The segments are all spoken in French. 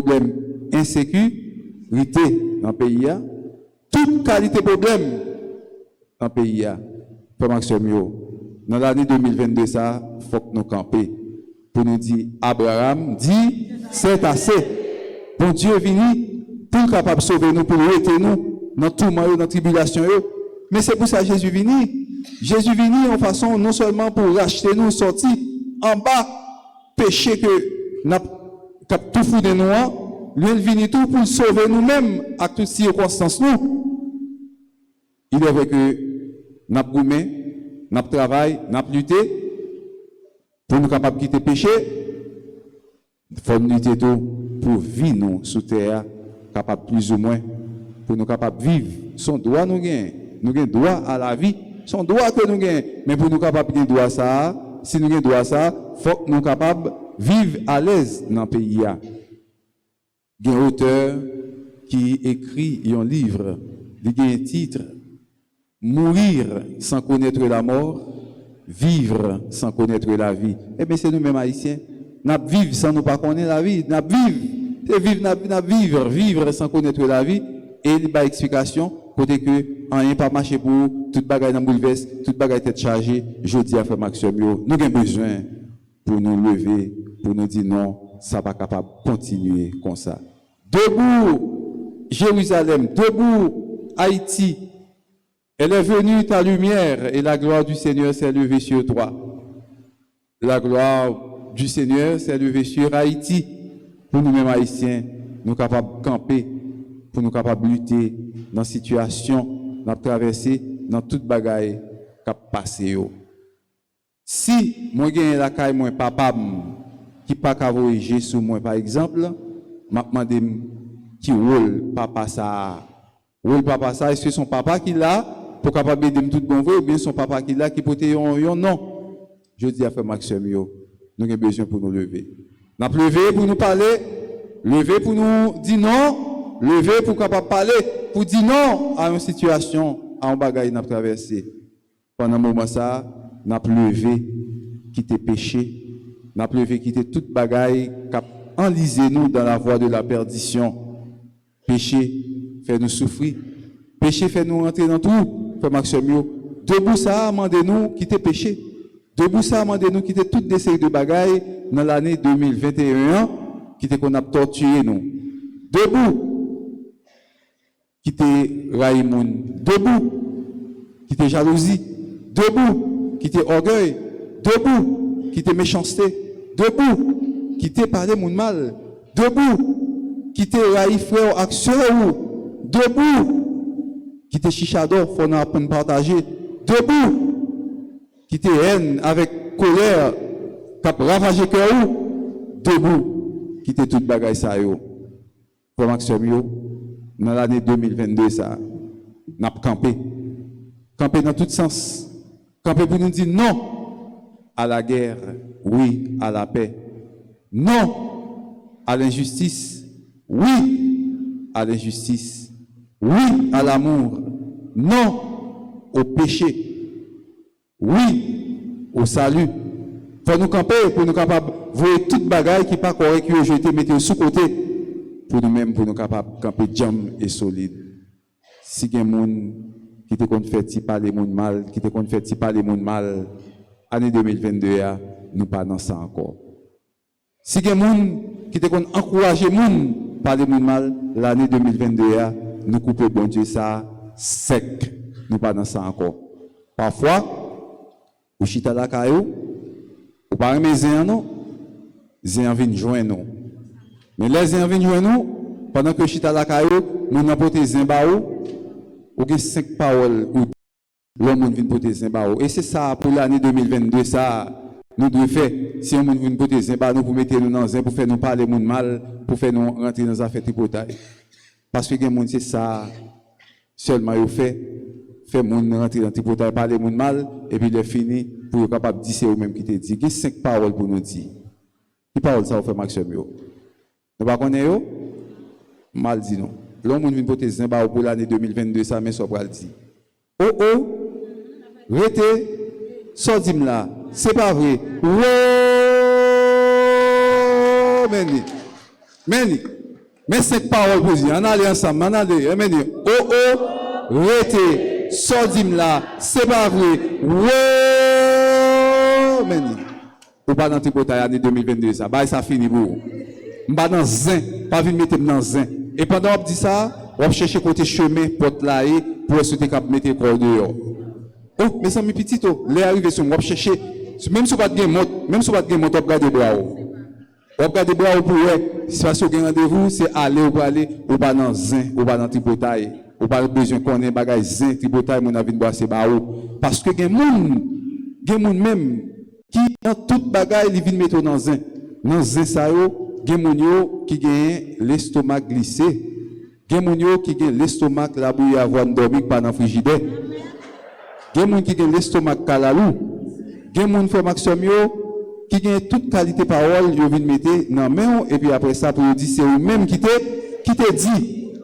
problème insécurité dans le pays, toute qualité de problème dans le pays. Frère Maxime, dans l'année 2022, ça, il faut que nous campions. Pour nous dire, Abraham dit, c'est assez. Bon Dieu est venu pour capable de sauver nous, pour arrêter nous dans tout mal, dans la tribulation. Mais c'est pour ça que Jésus est venu. Jésus est venu en façon non seulement pour racheter nous, sortir en bas, péché que nous avons tout fou de nous, lui est venu tout pour sauver nous-mêmes à toutes circonstances. Il est vrai que nous avons goumé, nous avons travaillé, nous avons lutté pour nous capables de quitter le péché. Il faut lutter tout pour vivre nous sous terre, capable plus ou moins, pour nous capables de vivre. Son droit nous gagne. Nous avons droit à la vie. Son droit que nous gagnons. Mais pour nous capables de droit ça, si nous avons droit ça, il faut que nous capables de vivre à l'aise dans le pays. Il y a un auteur qui écrit un livre, il y a un titre, Mourir sans connaître la mort, vivre sans connaître la vie. Eh bien, c'est nous-mêmes haïtiens. Nous vivons sans nous pas connaître la vie. Nous vivre, vivre sans connaître la vie. Et il y a une explication, côté que rien pas marché pour vous, toute bagaille dans bouleverse, toute bagaille tête chargée. Je dis à Frère Maxime, nous avons besoin pour nous lever, pour nous dire non, ça va pas capable de continuer comme ça. Debout, Jérusalem, debout, Haïti. Elle est venue ta lumière et la gloire du Seigneur s'est levée sur toi. La gloire du Seigneur s'est levée sur Haïti. Pour nous-mêmes haïtiens, nous capables de camper, pour nous capables de lutter dans la situation, dans la traversée, dans toute bagaille qui a passé. Si moi j'ai la caille, moi papa qui pas qu'à voyager sur moi par exemple, m'a demandé qui rôle papa ça. Rôle papa ça, est-ce que son papa qui l'a pour capable de tout bon vrai ou bien son papa qui l'a qui porte un non. Je dis à Frère Maxime, nous avons besoin pour nous lever. Nous avons levé pour nous parler, lever pour nous dire non, lever pour capable parler, pour dire non à une situation, à un bagage nous avons traversé. Pendant un moment ça, nous avons levé, quitter péché, nous avons levé, quitter toute bagaille qui a enlisé nous dans la voie de la perdition. Péché fait nous souffrir, péché fait nous rentrer dans tout. Frère Maxime, debout ça, amendez-nous quitter péché. Debout ça, amendez-nous quitter toutes des séries de bagailles dans l'année 2021, quitter qu'on a torturé nous. Debout, quitter Raïmoun. Debout, quitter jalousie. Debout, quitter orgueil. Debout, quitter méchanceté. Debout, quitter parler moun mal. Debout, quitter raï frère action. Debout, quitter chichador, faut nous apprendre à partager. Debout, quitter haine avec colère, cap ravager cœur. Debout, quitter toute bagaille ça yo. Pour Maxime, dans l'année 2022 ça, n'a campé. Camper dans tout sens. Camper pour nous dire non à la guerre, oui à la paix. Non à l'injustice, oui à l'injustice. Oui à l'amour, non au péché, oui au salut. Faut nous camper pour nous capables de voir toute bagaille qui n'est pas correcte, qui jeter, mettre sous côté, pour nous-mêmes, pour nous capables de camper jam et solide. Si il y a des gens qui te fait parler monde mal, qui te fait parler monde mal, année 2022, nous pas dans ça encore. Si il y a des gens qui te encouragé les gens parler monde mal, l'année 2022, nous coupons bon Dieu ça sec. Nous pas dans ça encore. Parfois, ou chita la caillou, ou pas aimer zéan non, zéan vient joindre nous. Mais les zéan viennent joindre nous, pendant que chita la caillou, nous n'avons pas zéan baou, ou que 5 paroles, ou l'homme vient porter zéan baou. Et c'est ça pour l'année 2022, ça, nous devons faire. Si on vient porter zéan baou, nous pour mettre nous dans zéan, pour faire nous parler monde mal, pour faire nous rentrer dans les affaires tripotailles. Parce que les gens, c'est ça, seulement ils fait moun rentrer dans le tripotail, parler moun mal, et puis il est fini pour être capable de dire c'est eux-mêmes qui te dit. Il y a 5 paroles pour nous dire. Qui parole ça, vous fait Maxime? Nous ne connaissons pas? Mal dit non. L'homme vient voter Zimba pour l'année 2022, ça, mais ça va le dire. Oh oh, rete, sordim là, c'est pas vrai. Oh, meni. Mais 5 paroles pour dire, on allait ensemble, on allait, on dit, oh oh, rete, sordim là, c'est pas vrai, wow, mais ou pas dans tripotaille année 2022, ça, bah, ça finit pour vous. M'pas dans zin, pas venir mettre dans zin. Et pendant qu'on dit ça, on cherche côté chemin, porte là, pour essayer de mettre le corps dehors. Oh, mais ça, mes petits, les arrivés sont, on chercher, même si on pas de game, même si on pas de game, on regarde les bras. On regarde les bras pour si parce que rendez-vous, c'est aller ou pas aller, ou pas dans zin, ou pas dans tripotaille, ou pas besoin qu'on ait bagage zin, tripotaille, mon avis de boire, c'est barreau. Parce que gen moun même, qui dans toute bagaille, il vient mettre dans zin. Dans zin, ça yo, gen moun yo qui gagne l'estomac glissé. Gen moun yo qui gagne l'estomac la bouille avoir dormi pendant frigidaire. Gen moun qui gagne l'estomac kalalou. Gen moun fait maximum yo qui gagne toute qualité parole, yo vinn mettre dans main et puis après ça pour dire c'est eux même qui te dit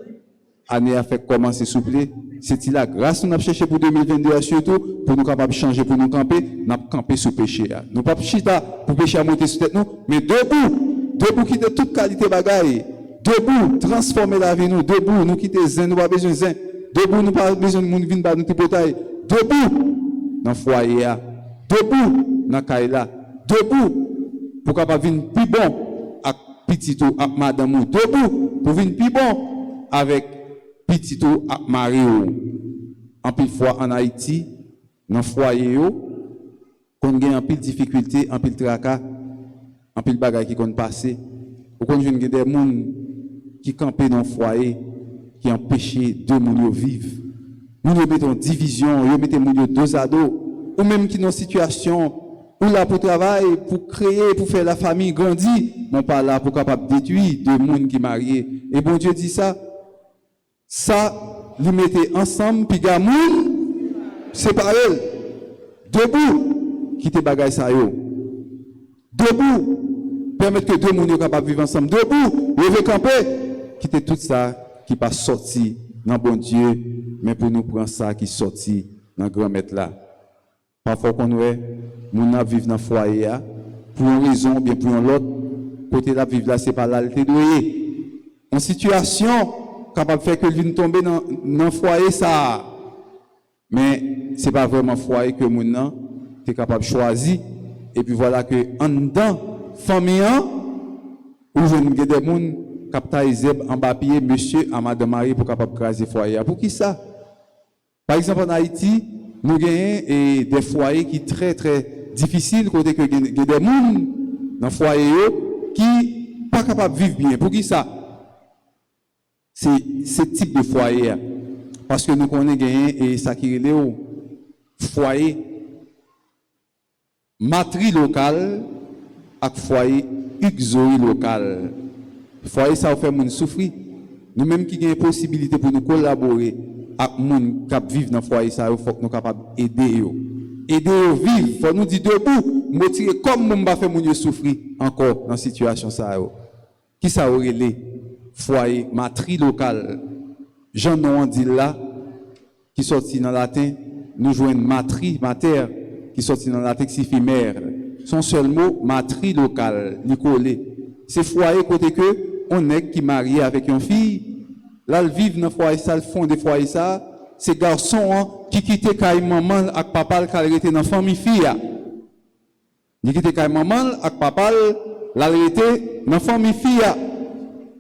année a fait commencer souple. C'est la grâce nous a cherché pour 2022 surtout pour nous capable changer pour nous camper, n'a camper sur péché. Nous pas chita pour péché à monter sur tête nous, mais debout quitter toute qualité bagaille, debout transformer la vie nous, debout nous quitter zen, nous pas besoin zen, debout nous pas besoin de monde venir nous tripotaille, debout dans foyer, debout dans caille debout pour capable venir plus bon avec petit ou avec madame ou debout pour venir plus bon avec petit ou avec mari ou. En pile fois en Haïti dans foyer yo qu'on gagne en pile difficulté, en pile tracas, en pile bagaille qui compte passer, ou qu'on jeune des gens qui campent dans le foyer, qui empêchent deux moun vivre. Nous mettons division, nous mettons moun deux à dos, ou même qui dans situation ou là pour travailler, pour créer, pour faire la famille grandir, non pas là pour capable détruire deux moun qui mariés. Et bon Dieu dit ça, nous mettez ensemble, puis gars moun séparés, debout, quitter bagaille ça yo. Debout, permettre que deux moun soient capables de vivre ensemble. Debout, lever camper, quitter tout ça qui pas sorti dans bon Dieu, mais pour nous prendre ça qui sorti dans grand maître là. Parfois qu'on est, moun vivre dans foyer pour une raison bien pour une autre, côté là vivre là c'est pas là le doué. En situation capable de faire que l'une tombe dans le foyer ça. Mais c'est pas vraiment foyer que moun est capable de choisir. Et puis voilà que en dedans famille où je ne des moun capitaliser en papier monsieur à madame Marie pour capable craser foyer. Pour qui ça? Par exemple en Haïti, nous gagnons des foyers qui très très difficiles côté que des moun dans foyer qui pas capable de vivre bien. Pour qui ça? C'est ce type de foyer parce que nous connaissons gagné et ça qui est le foyer matri local avec foyer uxori local. Foyer ça fait moun souffrir. Nous même qui avons possibilité pour nous collaborer avec moun qui vivent dans foyer ça, il faut que nous capables aider yo. Aider yo vivre, faut nous dire debout, motiver comme moun pas fait moun souffrir encore dans situation ça yo. Qui ça aurait les foyer matri local. Jean non dit là qui sorti dans latin, nous joignent matri mater qui sorti dans la texte mère. Son seul mot, matri local, Nicolé. C'est foyer côté que, on est qui marié avec une fille, là, ils vivent dans le foyer ça, le fond des foyers ça, c'est garçon qui quittent quand maman avec papa, qui était dans la famille fille. Ils quittent quand maman avec papa, là, était dans la famille fille.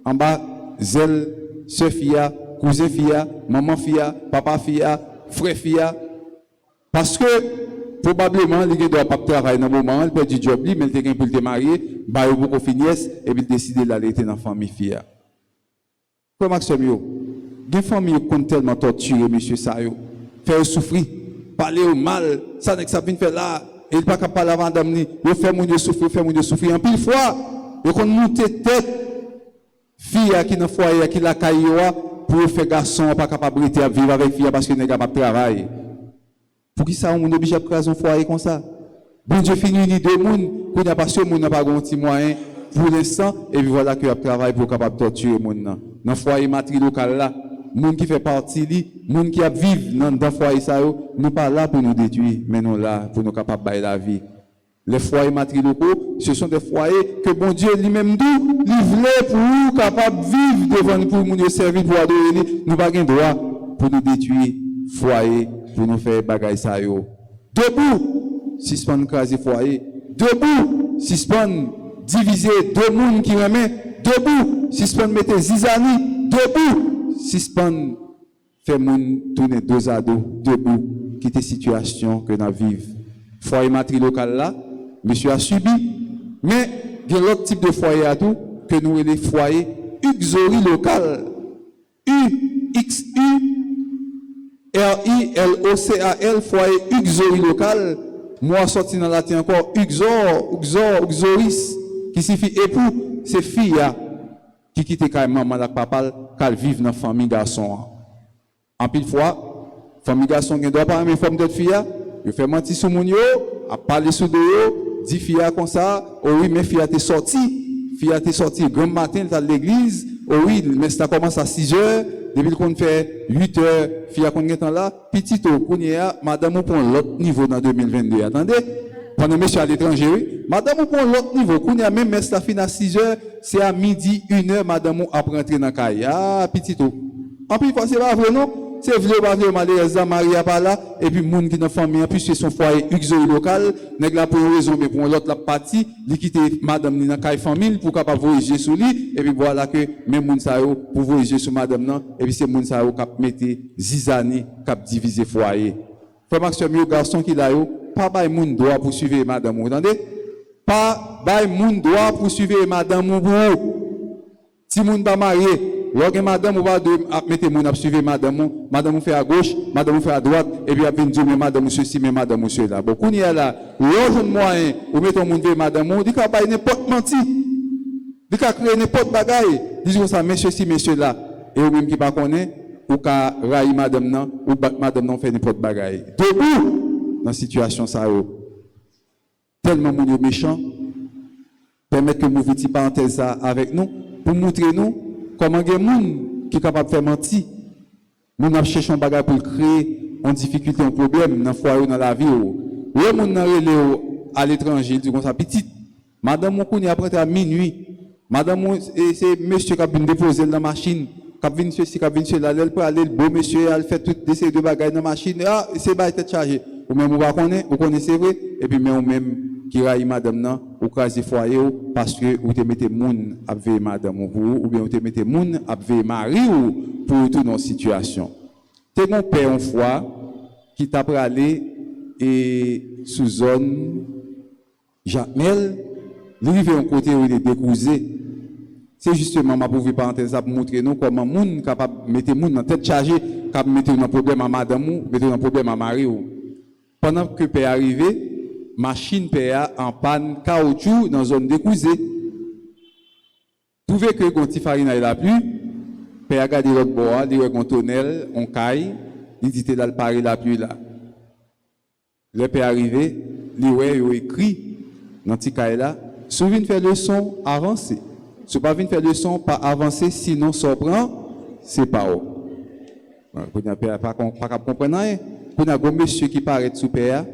En bas, zèle, soeur fille, cousin fille, maman fille, papa fille, frère fille. Parce que, probablement, il ne doit pas travailler dans le moment, il peut du job, mais il est pour te marier, il a beaucoup finesse, et puis il décide d'aller dans la famille fille. Comme Maxime, des familles qui ont tellement torturé, monsieur Sayo, faire souffrir, parler au mal, ça n'est que ça vient faire là, et il n'est pas capable de parler avant d'amener, il fait mon Dieu souffrir, en pile fois, il faut monter tête, fille qui dans le foyer, qui la caillou, pour faire garçon, pas capable de vivre avec fille parce qu'il n'est pas capable de travailler. Pour qui ça, on est obligé de créer un foyer comme ça? Bon Dieu finit ni deux mondes, qu'on n'a pas sûr, on n'a pas de petit moyen pour l'instant, et puis voilà qu'il y a travail pour capable de torturer le monde. Dans le foyer matri local là, monde qui fait partie, monde qui a vivre dans le foyer ça, nous pas là pour nous détruire, mais nous là pour nous capables de la vie. Les foyers matrilocaux, ce sont des foyers que bon Dieu lui-même tout, livré pour nous, capable de vivre devant nous, pour nous servir, pour adorer, nous pas de droit pour nous détruire, foyer, pour nous faire bagaille ça yo. Debout, suspendre craser foyer. Debout, suspendre diviser deux mondes qui remet. Debout, suspendre mettre zizani. Debout, suspendre faire moun tourner deux à deux. Debout, quitter situation que nous vivons. Foyer matrilocal là, monsieur a subi, mais il y a l'autre type de foyer à tout, que nous les foyers uxori local. UXURILOCAL, foyer uxori local. Moi, sorti dans la latin encore, uxoris, qui signifie époux, c'est fille qui quitte carrément maman et papa, qu'elle vive dans la famille garçon. En pile fois, famille garçon ne doit pas aimer femme d'autres filles. Je fais mentir sur mon yo, à parler sur de yo, dit fille comme ça, oh oui, mais fille t'es sorti, grand matin, t'as l'église, oh oui, mais ça commence à 6 heures, depuis qu'on fait 8 heures, fille qu'on est là, petit au kounia, madame, on prend l'autre niveau dans 2022. Attendez, pendant monsieur à l'étranger, oui, madame, on prend l'autre niveau, kounia, même, mais ça finit à 6 heures, c'est à midi, 1 heure, madame, on après rentrer dans la caille. Ah, petit au. En plus, c'est pas vrai, non? C'est vrai, malheureusement, Marie a pas là, et puis, moun qui dans la famille, puis c'est son foyer uxori local, nèg la pour une raison, mais pour l'autre la partie, il quitte madame ni dans la famille, pour capable voyager sur lui, et puis voilà que, même moun sa yo, pour voyager sur madame nan, et puis c'est moun sa yo, cap mette zizani, cap diviser foyer. Frère Maxime, yo, garçon qui là yo, pas bay moun droit pour suivre madame, vous entendez? Pas bay moun droit pour suivre madame, vous. Si moun pas marié, lorsque madame va mettre mon à suivre madame fait à gauche, madame fait à droite, et puis après dire mais madame ceci, mais madame monsieur là. Beaucoup n'y a là, l'autre moyen, ou mettons mon vieux madame, on dit qu'il n'y a n'importe menti, dit qu'il créer n'importe bagaille, disons ça, monsieur ci, monsieur là, et ou même qui pas connaît, ou qu'à railler madame non, ou madame non fait n'importe bagaille. Debout, dans la situation ça, tellement mon méchant, permettre que nous vivions parenthèse ça avec nous, pour montrer nous, comment il y a des gens qui sont capables de faire mentir. Nous avons cherché un bagage pour créer une difficulté, un problème dans le foyer, dans la vie. Les gens à l'étranger, ils disent comme ça, petite. Madame Moukouni après à minuit. Madame, c'est monsieur qui a venu déposer dans la machine. Qui a venu ceci, qui a venu cela. Elle peut aller, le beau monsieur, elle fait toutes ces deux bagages dans la machine. Ah, c'est pas être chargé. Ou même vous connaissez vrai. Et puis, même, qui raille madame nan ou crase foyer parce que vous te mettez moun à veiller madame ou bien vous te mettez moun à veiller mari ou pour toute une situation. T'es mon père une fois qui t'a allé et sous zone Jacmel, arrivé un côté où il est décousé. C'est justement ma pauvre parenthèse pour montrer nous comment moun capable mettre moun dans tête chargée, capable mettre un problème à madame ou mettre un problème à mari ou. Pendant que père arrivé machine PA en panne caoutchouc dans zone décousée. Trouvez que quand il farine la pluie, PA garde l'autre bois, il y a un tonnel, on caille, il dit là le pari la pluie là. Le PA arrivé, il a écrit dans petit caille là, si vous venez faire le son, avancez. Si vous ne venez faire le son, pas avancer, sinon ça prend, c'est pas haut. Vous n'avez pas comprendre rien. Vous avez un monsieur qui paraît sous PA.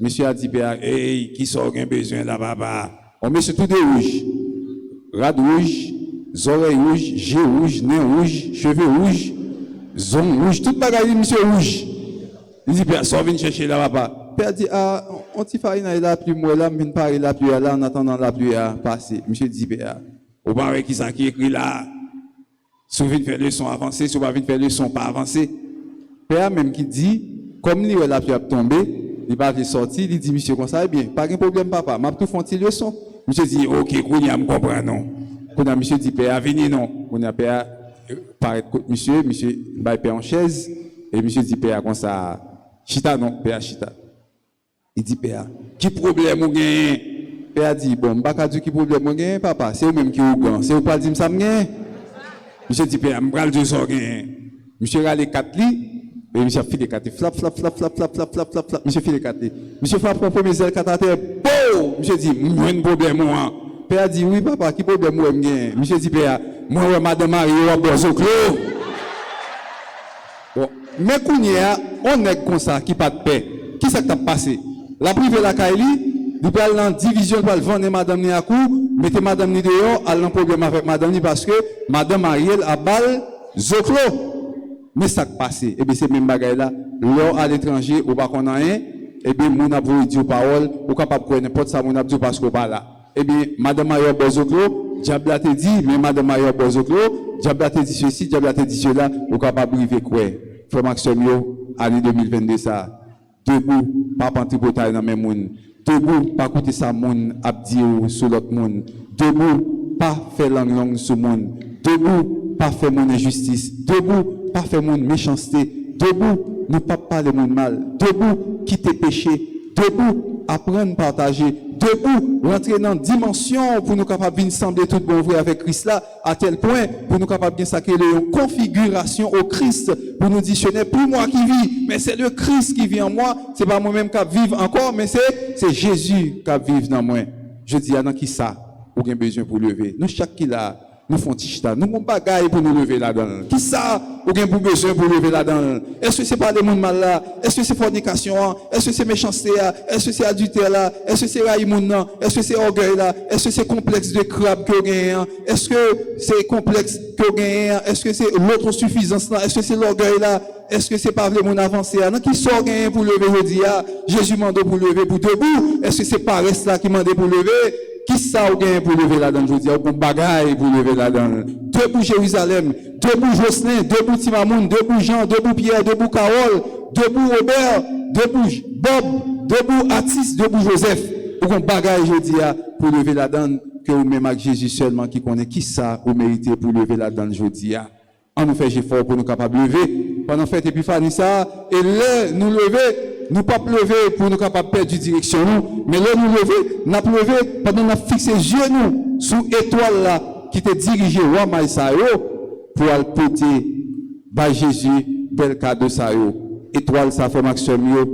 Monsieur a dit, hey, qui sort un besoin là, papa? On met tout de rouge. Rad rouge, oreilles rouges, yeux rouges, nez rouge, cheveux rouges, zone rouge, tout bagaille, monsieur rouge. Il dit, Père, sort, viens chercher là, papa. Père dit, ah, on t'y farine la pluie, moi là, viens parler la pluie là, en attendant la pluie à passer. Monsieur dit, Père, au bar qui ça qui écrit là, si vous venez faire le son avancé, si vous venez faire le son pas avancé. Père même qui dit, comme la pluie a tombé, il va sortir, il dit, monsieur, comme ça, bien, pas de problème, papa, m'a tout fait une leçon. Monsieur dit, ok, Kounia, me comprend, non. Kounia, monsieur dit, père, venez, non. Kounia, père, paraît monsieur, va père en chaise, et monsieur dit, père, comme ça, chita, non, père, chita. Il dit, père, qui problème ou gain? Père dit, bon, pas dire qui problème ou gain, papa, c'est vous-même qui ou gain, c'est vous pas dire ça, gain. Monsieur dit, père, me pral de ça, gain. Monsieur a les 4 lits. Et monsieur file 4 flap. Monsieur file 4. Monsieur frappe pour premier zèle 4 à terre. Boum! Monsieur dit, moi un problème moi. Père dit, oui papa, qui problème moi m'gain? Monsieur dit, père, moi madame Marie a besoin clos. Bon, mais kounya, on est comme ça qui pas de paix. Qui ça t'a passé? La privé la Kaili, il parle dans division pour vendre madame ni à coup, mettez madame ni dehors, elle a un problème avec madame ni parce que madame Ariel a balle zoclo. Mais ça qui passe, et bien c'est même bagaille là, l'or à l'étranger ou pas qu'on a rien, et bien mon a voulu dire parole, ou capable de n'importe ça mon a dit parce qu'on pas là. Et bien madame Ariel Bozoclo, diable a te dit, mais madame Ariel Bozoclo, diable a te dit ceci, diable a te dit cela, ou capable de vivre quoi. Frère Maxime yo, année 2022 ça, debout, pas panti bataille dans même monde. Debout, pas écouter ça monde abdi sur l'autre monde. Debout, pas faire langue sur monde. Debout, pas faire mon injustice. Debout, pas faire mon méchanceté. Debout, ne pas parler mon mal. Debout, quitter péché. Debout, apprendre, partager. Debout, rentrer dans une dimension pour nous capables de sembler tout bon vrai avec Christ là, à tel point pour nous capables de sacrer une configuration au Christ pour nous dire ce n'est plus moi qui vis, mais c'est le Christ qui vit en moi. C'est pas moi-même qui vive encore, mais c'est Jésus qui vit dans moi. Je dis, dans qui ça, ou bien besoin pour lever. Nous, chaque qui là, nous font tichta, nous avons bagaille pour nous lever là-dedans. Qui ça, ou bien pour besoin pour lever là-dedans? Est-ce que c'est pas les monde mal là? Est-ce que c'est fornication? Est-ce que c'est méchanceté là? Est-ce que c'est adultère là? Est-ce que c'est raïmoun là? Est-ce que c'est orgueil là? Est-ce que c'est complexe de crabe que vous gagnez? Est-ce que c'est complexe que vous gagnez? Est-ce que c'est l'autre suffisance là? Est-ce que c'est l'orgueil là? Est-ce que c'est pas le monde avancé là? Non, qui sort gagner pour lever aujourd'hui? Jésus m'a pour lever pour debout. Est-ce que c'est paresse là qui m'a pour lever? Qui ça ou gagne pour lever là-dedans, je veux dire, ou bagaille pour lever là-dedans. Debout Jérusalem, debout Jocelyn, debout Timamoun, debout Jean, debout Pierre, debout Carole, debout Robert, debout Bob, debout Atis, debout Joseph. Ou bagaille, je dis, pour lever là-dedans, que ou même avec Jésus seulement qui connaît qui ça ou mérité pour lever là-dedans, je dis. On nous fait effort pour nous capables de lever. Pendant fête épiphanie ça, et là, nous lever, nous pas lever pour nous capables de perdre direction nous, mais là nous lever, nous lever pendant nous fixer les yeux nous sous étoile là qui te dirigé roi Maïsayo pour aller porter par Jésus bel cadeau ça yo. Étoile ça fait Maxime yo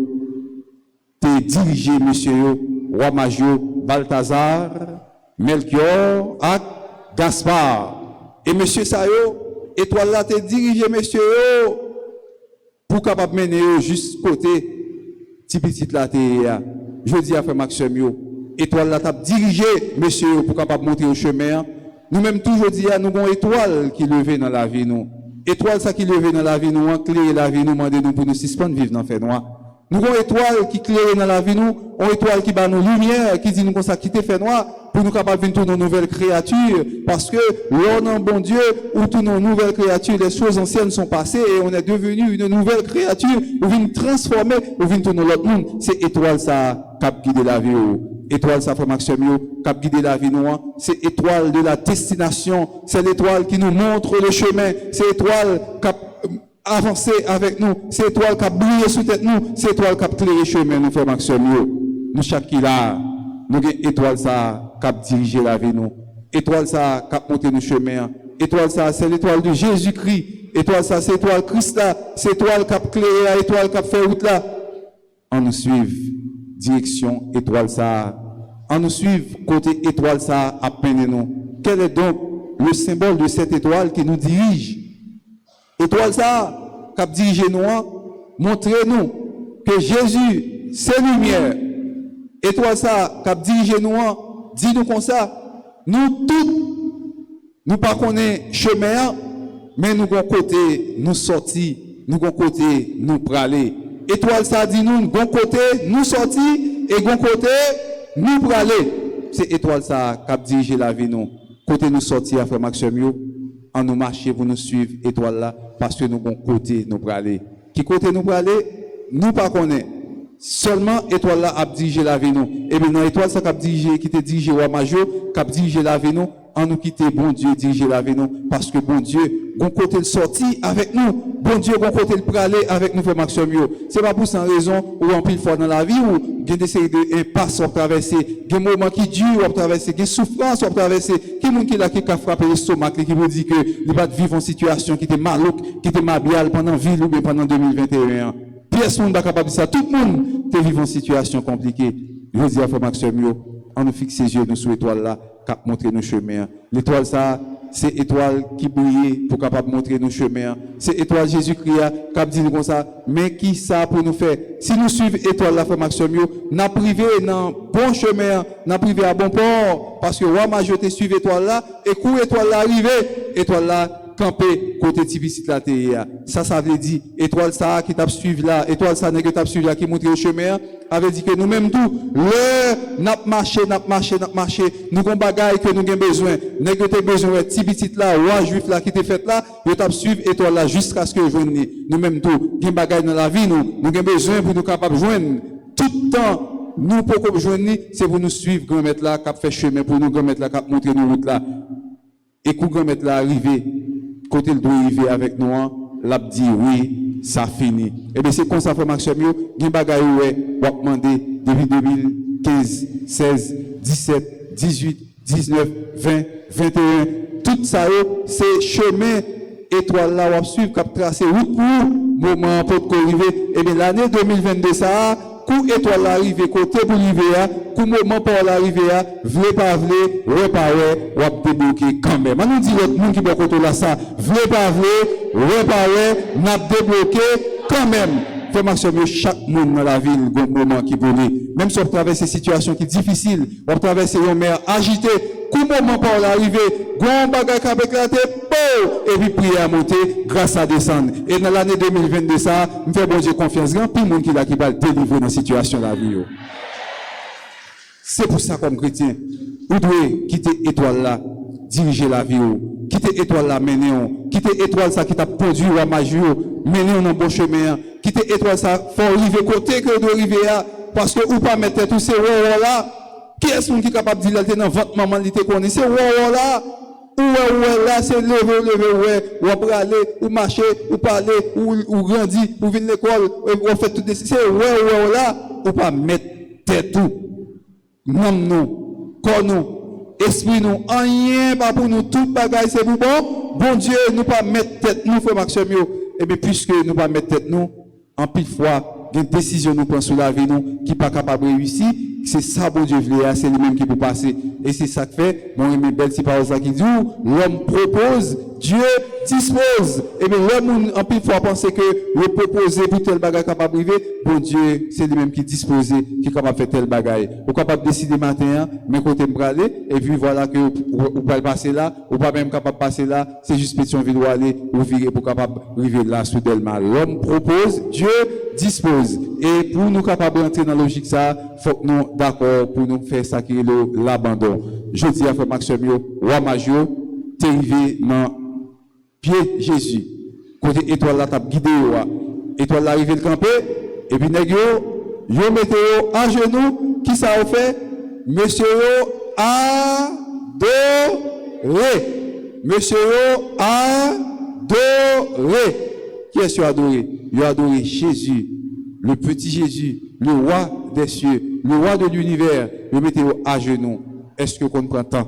te dirigé monsieur yo roi Major Balthazar, Melchior et Gaspard. Et monsieur ça yo étoile là te dirigé monsieur yo pour capable mener juste côté petit là je dis à frère Maxime yo étoile là t'a dirigé monsieur pour capable monter au chemin. Nous même toujours dit nous avons étoile qui levé dans la vie nous. Étoile ça qui levé dans la vie nous, éclairer la vie nous, demander nous pour nous suspendre vivre dans fait noir. Nous avons étoile qui éclaire dans la vie nous, une étoile qui bat nos lumières, qui dit nous qu'on ça quitter fait noir pour nous capables de tourner une nouvelle créature parce que l'on a bon Dieu où toutes nos nouvelles créatures, les choses anciennes sont passées et on est devenu une nouvelle créature, on vient transformer, on vient tourner l'autre monde. C'est étoile ça qui guide la vie. Étoile ça frère Maxime qui guide la vie nous. C'est étoile de la destination, c'est l'étoile qui nous montre le chemin, c'est étoile qui avancer avec nous, c'est étoile qui a brillé sous tête nous, c'est étoile qui a éclairé le chemin nous frère Maxime. Nous chaque qui là, nous avons étoile ça qui a dirigé la vie nous. Étoile ça qui a monté nos chemins. Étoile ça c'est l'étoile de Jésus-Christ. Étoile ça c'est l'étoile Christ là, c'est l'étoile qui a éclairé, l'étoile qui a fait route là. On nous suive direction étoile ça. On nous suive côté étoile ça à peine nous. Quel est donc le symbole de cette étoile qui nous dirige? Étoile ça, qui dirige nous, montrez-nous que Jésus, c'est lumière. Étoile ça, qui dirige nous, dis-nous comme ça, nous tous, nous pas connaissons chemin, mais nous avons côté, nous sortis, nous avons côté, nous praler. Étoile ça, dit nous, bon côté, nous sortis, et bon côté, nous praler. C'est étoile ça, qui dirige la vie nous. Côté nous sortis, frère Maxime, en nous marcher pour nous suivre, étoile là, parce que nous avons côté nous pour aller. Qui côté nous pour aller, nous pas connaît. Seulement étoile là a dirigé la vie nous. Et bien dans étoile ça qui te dirigé roi Major, qui a dirigé la vie nous, en nous quitter bon Dieu diriger la vie nous, parce que bon Dieu, bon côté le sorti avec nous, bon Dieu, bon côté le pour aller avec nous frère Maxime. C'est pas pour sans raison ou en pile fois dans la vie où il y a des séries d'impasses à traverser, des moments qui durent à traverser, des souffrances à traverser, qui monde qui là qui a frappé l'estomac, qui vous dit que il va vivre en situation qui était malouque, qui était mabial pendant ville ou bien pendant 2021. Pièce monde pas capable de ça, tout le monde te vivre en situation compliquée. Je dis à frère Maxime, on nous fixe ses yeux nous sur l'étoile là, qui montre nos chemins. L'étoile ça, c'est étoile qui brille pour capable montrer nos chemins. C'est étoile Jésus-Christ qui a dit comme ça, mais qui ça pour nous faire? Si nous suivons étoile la frère Maxime, n'a privé dans bon chemin, n'a privé à bon port, parce que roi majorité suivre étoile là, et coup étoile là arrivé, étoile là camper côté typicité la terre. Ça veut dire étoile ça qui t'a suivre là, étoile ça n'est que t'a suivre là qui montre le chemin, avait dit que nous même tout le n'a marché, nous avons bagaille que nous avons besoin, n'est que besoin typicité là, roi juif là qui t'est fait là, yo t'a suivre étoile là jusqu'à ce que joindre nous même tout, gain bagaille dans la vie nous avons besoin pour nous capable joindre tout le temps. Nous pour joindre c'est pour nous suivre grand maître là qui fait chemin pour nous grand maître là qui montrer nous route là. Et quand grand maître là arrivé côté le doit arriver avec nous, l'a dit oui, ça finit. Et bien c'est comme ça frère Maxime yo, gen bagay ouais, ou demander depuis 2015, 16, 17, 18, 19, 20, 21, tout ça c'est chemin étoile là ou suivre cap tracer route pour moment pour arriver. Et bien l'année 2022 ça coup étoile arrivé côté pour arriver coup moment pour l'arriver vle pas vle ouais pas ouais ou a débloquer quand même on nous dit l'autre monde qui bon côté là ça vle pas vle ouais pas ouais n'a débloqué quand même frère Maxime chaque monde dans la ville un moment qui brûle même si on traverse des situations qui difficiles on traverse une mer agitée coup moment pour l'arriver grand bagage qui a éclaté et puis prier à monter grâce à descendre et dans l'année 2022 ça me fait bon Dieu confiance grand tout le monde qui là qui va délivrer dans situation de la vie. C'est pour ça comme chrétien vous devez quitter étoile là diriger la vie quitter étoile là mener quitter étoile ça qui t'a produit à magie mener dans bon chemin quitter étoile ça faut arriver côté que doit arriver parce que ou pas mettre tous ces là qui est-ce qui est capable de dire dans votre maman li te connaît c'est là ouais là c'est lever ou après aller ou marcher ou parler ou grandir ou venir l'école ou faire tout c'est ouais là ou pas mettre tête tout nous corps nous esprit nous rien pas pour nous tout bagaille c'est pour bon Dieu nous pas mettre tête nous frère Maxime et bien puisque nous pas mettre tête nous en pile fois des décisions nous prend sur la vie nous qui pas capable de réussir c'est ça bon Dieu veut c'est lui même qui peut passer et c'est ça que fait mon aimé belle c'est par ça qui dit l'homme propose Dieu dispose et bien l'homme en pile fois penser que le proposer pour tel bagage capable arriver bon Dieu c'est lui même qui dispose qui capable faire tel bagage ou capable décider matin mais côté me aller et puis voilà que ou pas passer là ou pas même capable passer là c'est juste Pétionville ou aller ou virer pour capable arriver là soudainement l'homme propose Dieu dispose et pour nous capable entrer dans la logique ça faut que nous d'accord pour nous faire ça qui est l'abandon je dis à frère Maxime roi major t'es arrivé dans pied Jésus côté étoile là t'a guidé étoile là arrivé le camper et puis nèg yo mettez à genoux qui ça a fait monsieur adoré monsieur adoré qui est-ce adoré il a adoré Jésus le petit Jésus le roi des cieux le roi de l'univers le mettez à genoux est-ce que qu'on prend temps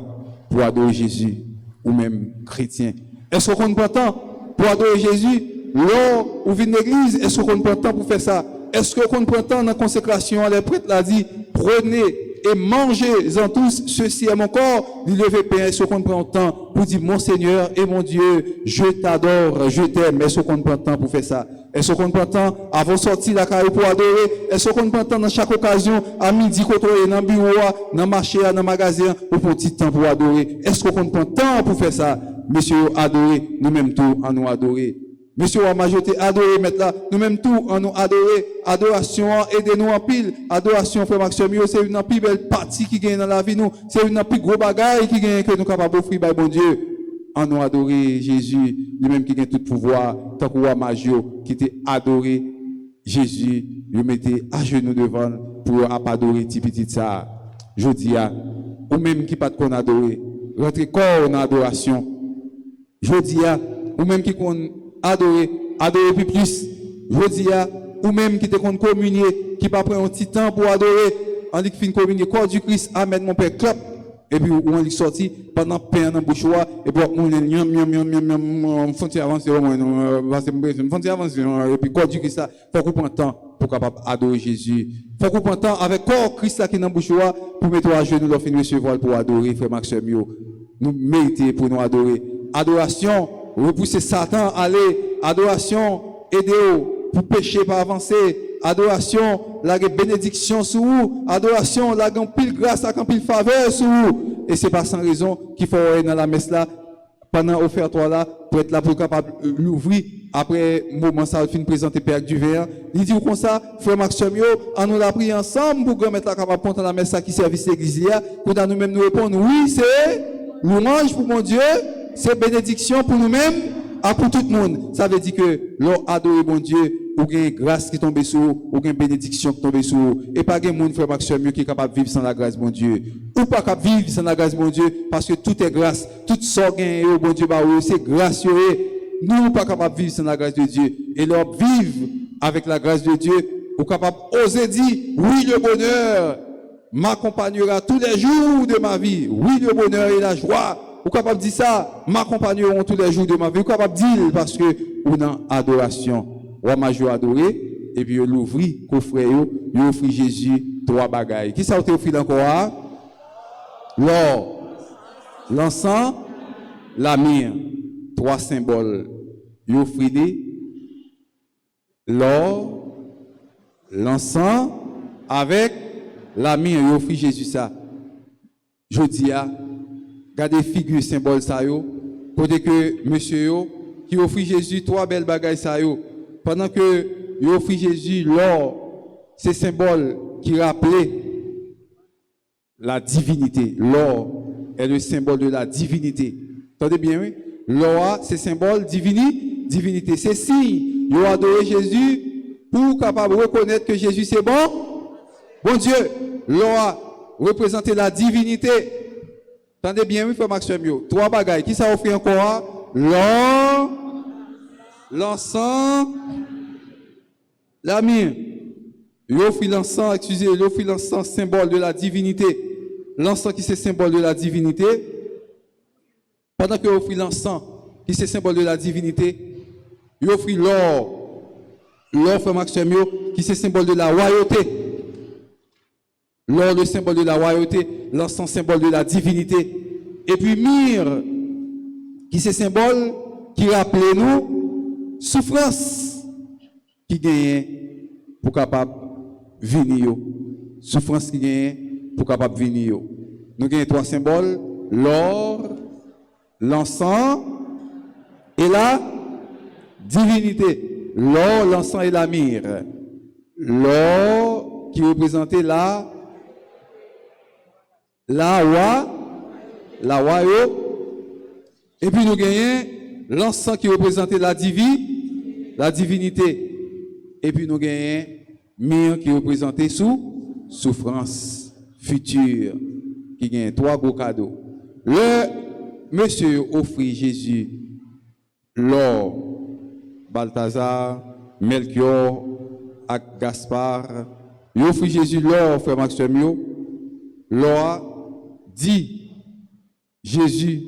pour adorer Jésus ou même chrétien est-ce qu'on prend temps pour adorer Jésus lors où vient l'église est-ce qu'on prend temps pour faire ça est-ce qu'on prend temps dans la consécration les prêtres l'a dit prenez et mangez-en tous ceci est mon corps il levez pain est-ce qu'on prend temps pour dire mon Seigneur et mon Dieu je t'adore je t'aime est-ce qu'on prend temps pour faire ça est-ce qu'on prend temps avant de sortir la carrière pour adorer est-ce qu'on prend temps dans chaque occasion à midi côtoyer dans le bureau dans le marché dans le magasin ou pour un petit temps pour adorer est-ce qu'on prend temps pour faire ça monsieur adorer nous-mêmes tout en nous adorer monsieur la majorité adorer mettre là nous-mêmes tout en nous adorer adoration aidez-nous en pile adoration frère Maxime c'est une plus belle partie qui gagne dans la vie nous c'est une plus gros bagaille qui gagne que nous capable offrir par bon Dieu en nous adorer Jésus lui-même qui gagne tout pouvoir tant que roi major qui était adoré Jésus le mettait à genoux devant pour adorer petit ça je dis à ou même qui pas qu'on adorer rentrer corps en adoration je dis à ou même qui qu'on adorer plus je dis à ou même qui te qu'on communier qui pas prendre un petit temps pour adorer en dit fin communier corps du Christ amen mon père clap et puis on est sorti pendant pain dans bouche et puis on foncer avancer et puis corps du Christ faut qu'on prenne temps pour capable adorer Jésus faut qu'on prenne temps avec corps Christ qui dans bouche pour mettre à genoux leur fin recevoir pour adorer frère Maxime nous mériter pour nous adorer Adoration, repousser Satan, aller. Adoration, aider pour pécher, pas avancer. Adoration, la bénédiction sur vous. Adoration, la pile grâce, la pile faveur sur vous. Et c'est pas sans raison qu'il faut aller dans la messe là, pendant l'offertoire là, pour être là pour capable l'ouvrir. Après, moment ça, il finit de présenter Père du verre. Il dit comme ça, frère Maxime, on nous l'a pris ensemble pour que mettre la capable de la messe qui service l'église là, pour nous-mêmes nous répondre, oui, c'est louange pour mon Dieu, c'est bénédiction pour nous-mêmes, et pour tout le monde. Ça veut dire que l'on adore mon Dieu, ou une grâce qui tombe sur vous, ou une bénédiction qui tombe sur vous. Et pas de monde, frère Maxime, qui est capable de vivre sans la grâce de mon Dieu. Ou pas capable de vivre sans la grâce de mon Dieu, parce que tout est grâce, tout sort gain, bon Dieu, c'est grâce. Nous ne sommes pas capables de vivre sans la grâce de Dieu. Et leur vivre avec la grâce de Dieu, ou capable d'oser dire, oui, le bonheur m'accompagnera tous les jours de ma vie. Oui, le bonheur et la joie. Ou capable de dire ça, m'accompagneront tous les jours de ma vie. Ou capable de dire parce que on a adoration. On m'a joué adoré, et puis on l'ouvrit, coffre, on offrit Jésus trois bagailles. Qui ça offert encore? L'or, l'encens, la myrrhe. Trois symboles. Il offrit l'or, l'encens, avec la myrrhe. Il offrit Jésus ça. Je dis à, regardez figure symbole ça yo, côté que monsieur yo, qui offrit Jésus trois belles bagailles ça yo, pendant que il offrit Jésus l'or, c'est symbole qui rappelait la divinité. L'or est le symbole de la divinité. Entendez bien, oui? L'or, c'est symbole divinité. C'est signe. Ils ont adoré Jésus pour capable de reconnaître que Jésus c'est bon Dieu. L'or représente la divinité. Entendez bien, oui, frère Maxime. Trois bagailles. Qui ça offre encore? L'or, l'encens, la myrrhe. Il offre l'encens, excusez, il offre l'encens, symbole de la divinité. L'encens qui c'est symbole de la divinité. Pendant qu'il offre l'encens, qui c'est symbole de la divinité, il offre l'or, frère Maxime, qui c'est symbole de la royauté. L'or, le symbole de la royauté, l'encens, symbole de la divinité. Et puis myrrhe, qui c'est symbole qui rappelle nous souffrance qui gagne pour capable venir. Souffrance qui gagne pour capable venir. Nous gagnons trois symboles, l'or, l'encens et la divinité. L'or, l'encens et la myrrhe. L'or qui représentait la royauté. Et puis nous gagnons l'encens qui représentait la divinité. Et puis nous gagnons myrrhe qui représentait souffrance future. Qui gagne trois beaux cadeaux. Monsieur offrit Jésus l'or, Balthazar, Melchior, et Gaspard. Il offrit Jésus l'or, frère Maxime. L'or dit Jésus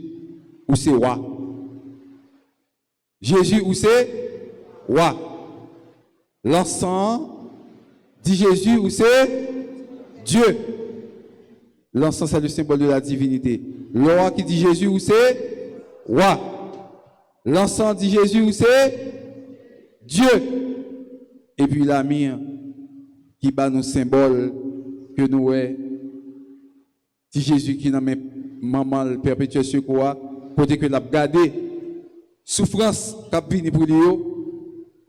ou c'est roi. Jésus ou c'est roi. L'encens dit Jésus ou c'est Dieu. L'encens c'est le symbole de la divinité. L'or qui dit Jésus où c'est roi. L'encens dit Jésus où c'est Dieu. Et puis la myrrhe qui bat nos symboles que nous est. Si Jésus qui n'a même maman le perpétuel secours, côté que l'a gardé souffrance qu'a venu pour lui,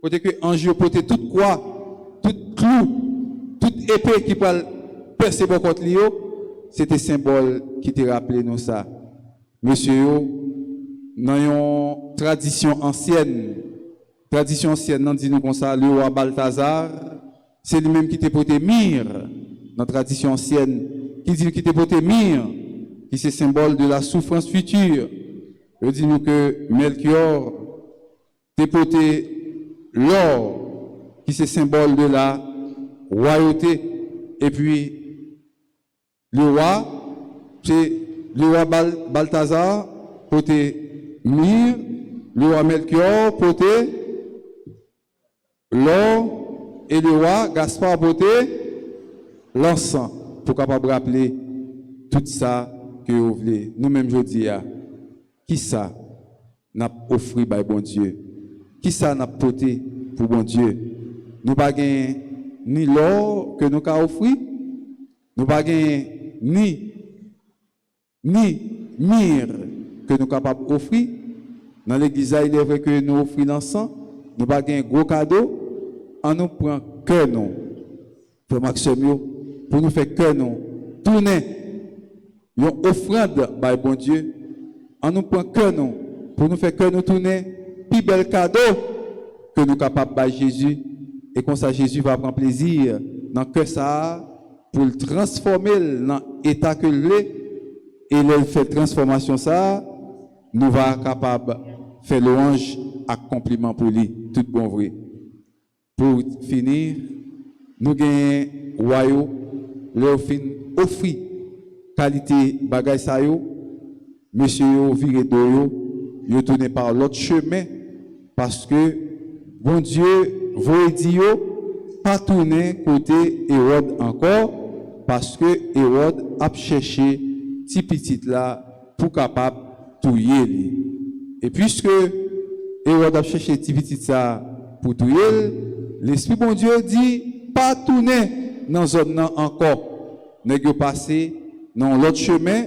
côté que ange porter toute croix, toute clou, toute épée qui peut percer contre lui. C'était symbole qui te rappelé nous ça. Monsieur, dans une tradition ancienne, nous dit-nous comme ça, le roi Balthazar, c'est lui-même qui t'a porté myrrhe, dans la tradition ancienne, qui dit qu'il t'a porté myrrhe, qui c'est symbole de la souffrance future. Il dit nous que Melchior t'a porté l'or, qui c'est symbole de la royauté, et puis le roi, c'est le roi Balthazar, porté myrrhe, le roi Melchior, porté l'or, et le roi Gaspard, porté l'encens, pour capable rappeler tout ça que vous voulez. Nous-mêmes, je dis, qui ça? n'a offert par bon Dieu. Qui ça n'a porté pour bon Dieu? Nous pas ni l'or que nous avons offert, nous pas ni mire que nous sommes capables d'offrir. Dans l'église, il est vrai que nous offrons l'encens, nous pas un gros cadeau, on nous prend que nous. Pour Maxime, pour nous faire que nous tourner une offrande par bon Dieu, on nous prend que nous, pour nous faire que nous tourner, plus bel cadeau que nous sommes capables de Jésus. Et comme ça, Jésus va prendre plaisir dans que ça pour le transformer dans l'état que l'est. Et le fait transformation ça, nous va capable de faire louange à compliment pour lui, tout bon vrai. Pour finir, nous gagnons royaume, leur fin offrir qualité bagay sa yo, monsieur yo viré de yo tourné par l'autre chemin parce que bon Dieu veut dire pas tourner côté Hérode encore parce que Hérode a cherché petit petit là pour capable touyer lui. Et puisque Hérode a cherché petit petit ça pour touyer, l'esprit bon Dieu dit pas tourner dans zone nan encore, nèg yo passer dans l'autre chemin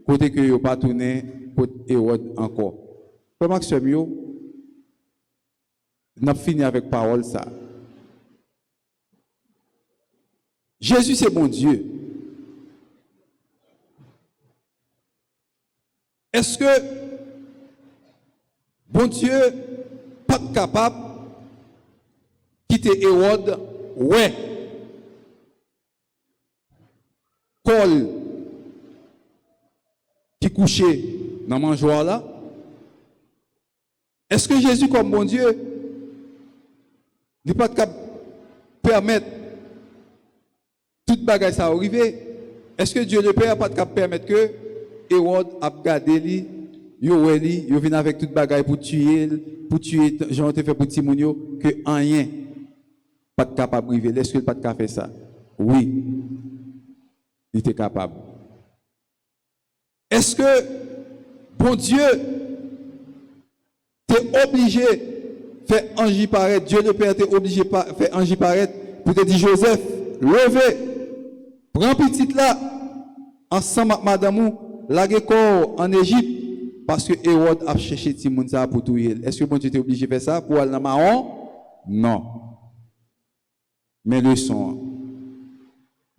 côté que yo pas tourner côté Hérode encore. Frère Maxime yo, n'a fini avec parole ça. Jésus c'est bon Dieu. Est-ce que bon Dieu pas capable de quitter Hérode? Ouais. Col qui couchait dans le mangeoire là. Est-ce que Jésus comme bon Dieu n'est pas capable de permettre toute bagaille ça arriver? Est-ce que Dieu le Père n'est pas capable de permettre que Hérode a gardé lui, yo vient avec toute bagaille pour tuer, j'en ai fait pour Timounio, que rien pas capable de arriver. Est-ce qu'il pas capable de faire ça? Oui, il était capable. Est-ce que bon Dieu t'es obligé de faire ange paraître, Dieu le Père t'es obligé de faire ange paraître pour te dire Joseph, levez, prends petit là, ensemble avec madame, laguer corps en Égypte, parce que Hérode a cherché Timounza pour tout. Est-ce que bon Dieu t'es obligé de faire ça pour aller dans Mahon? Non. Mais leçon,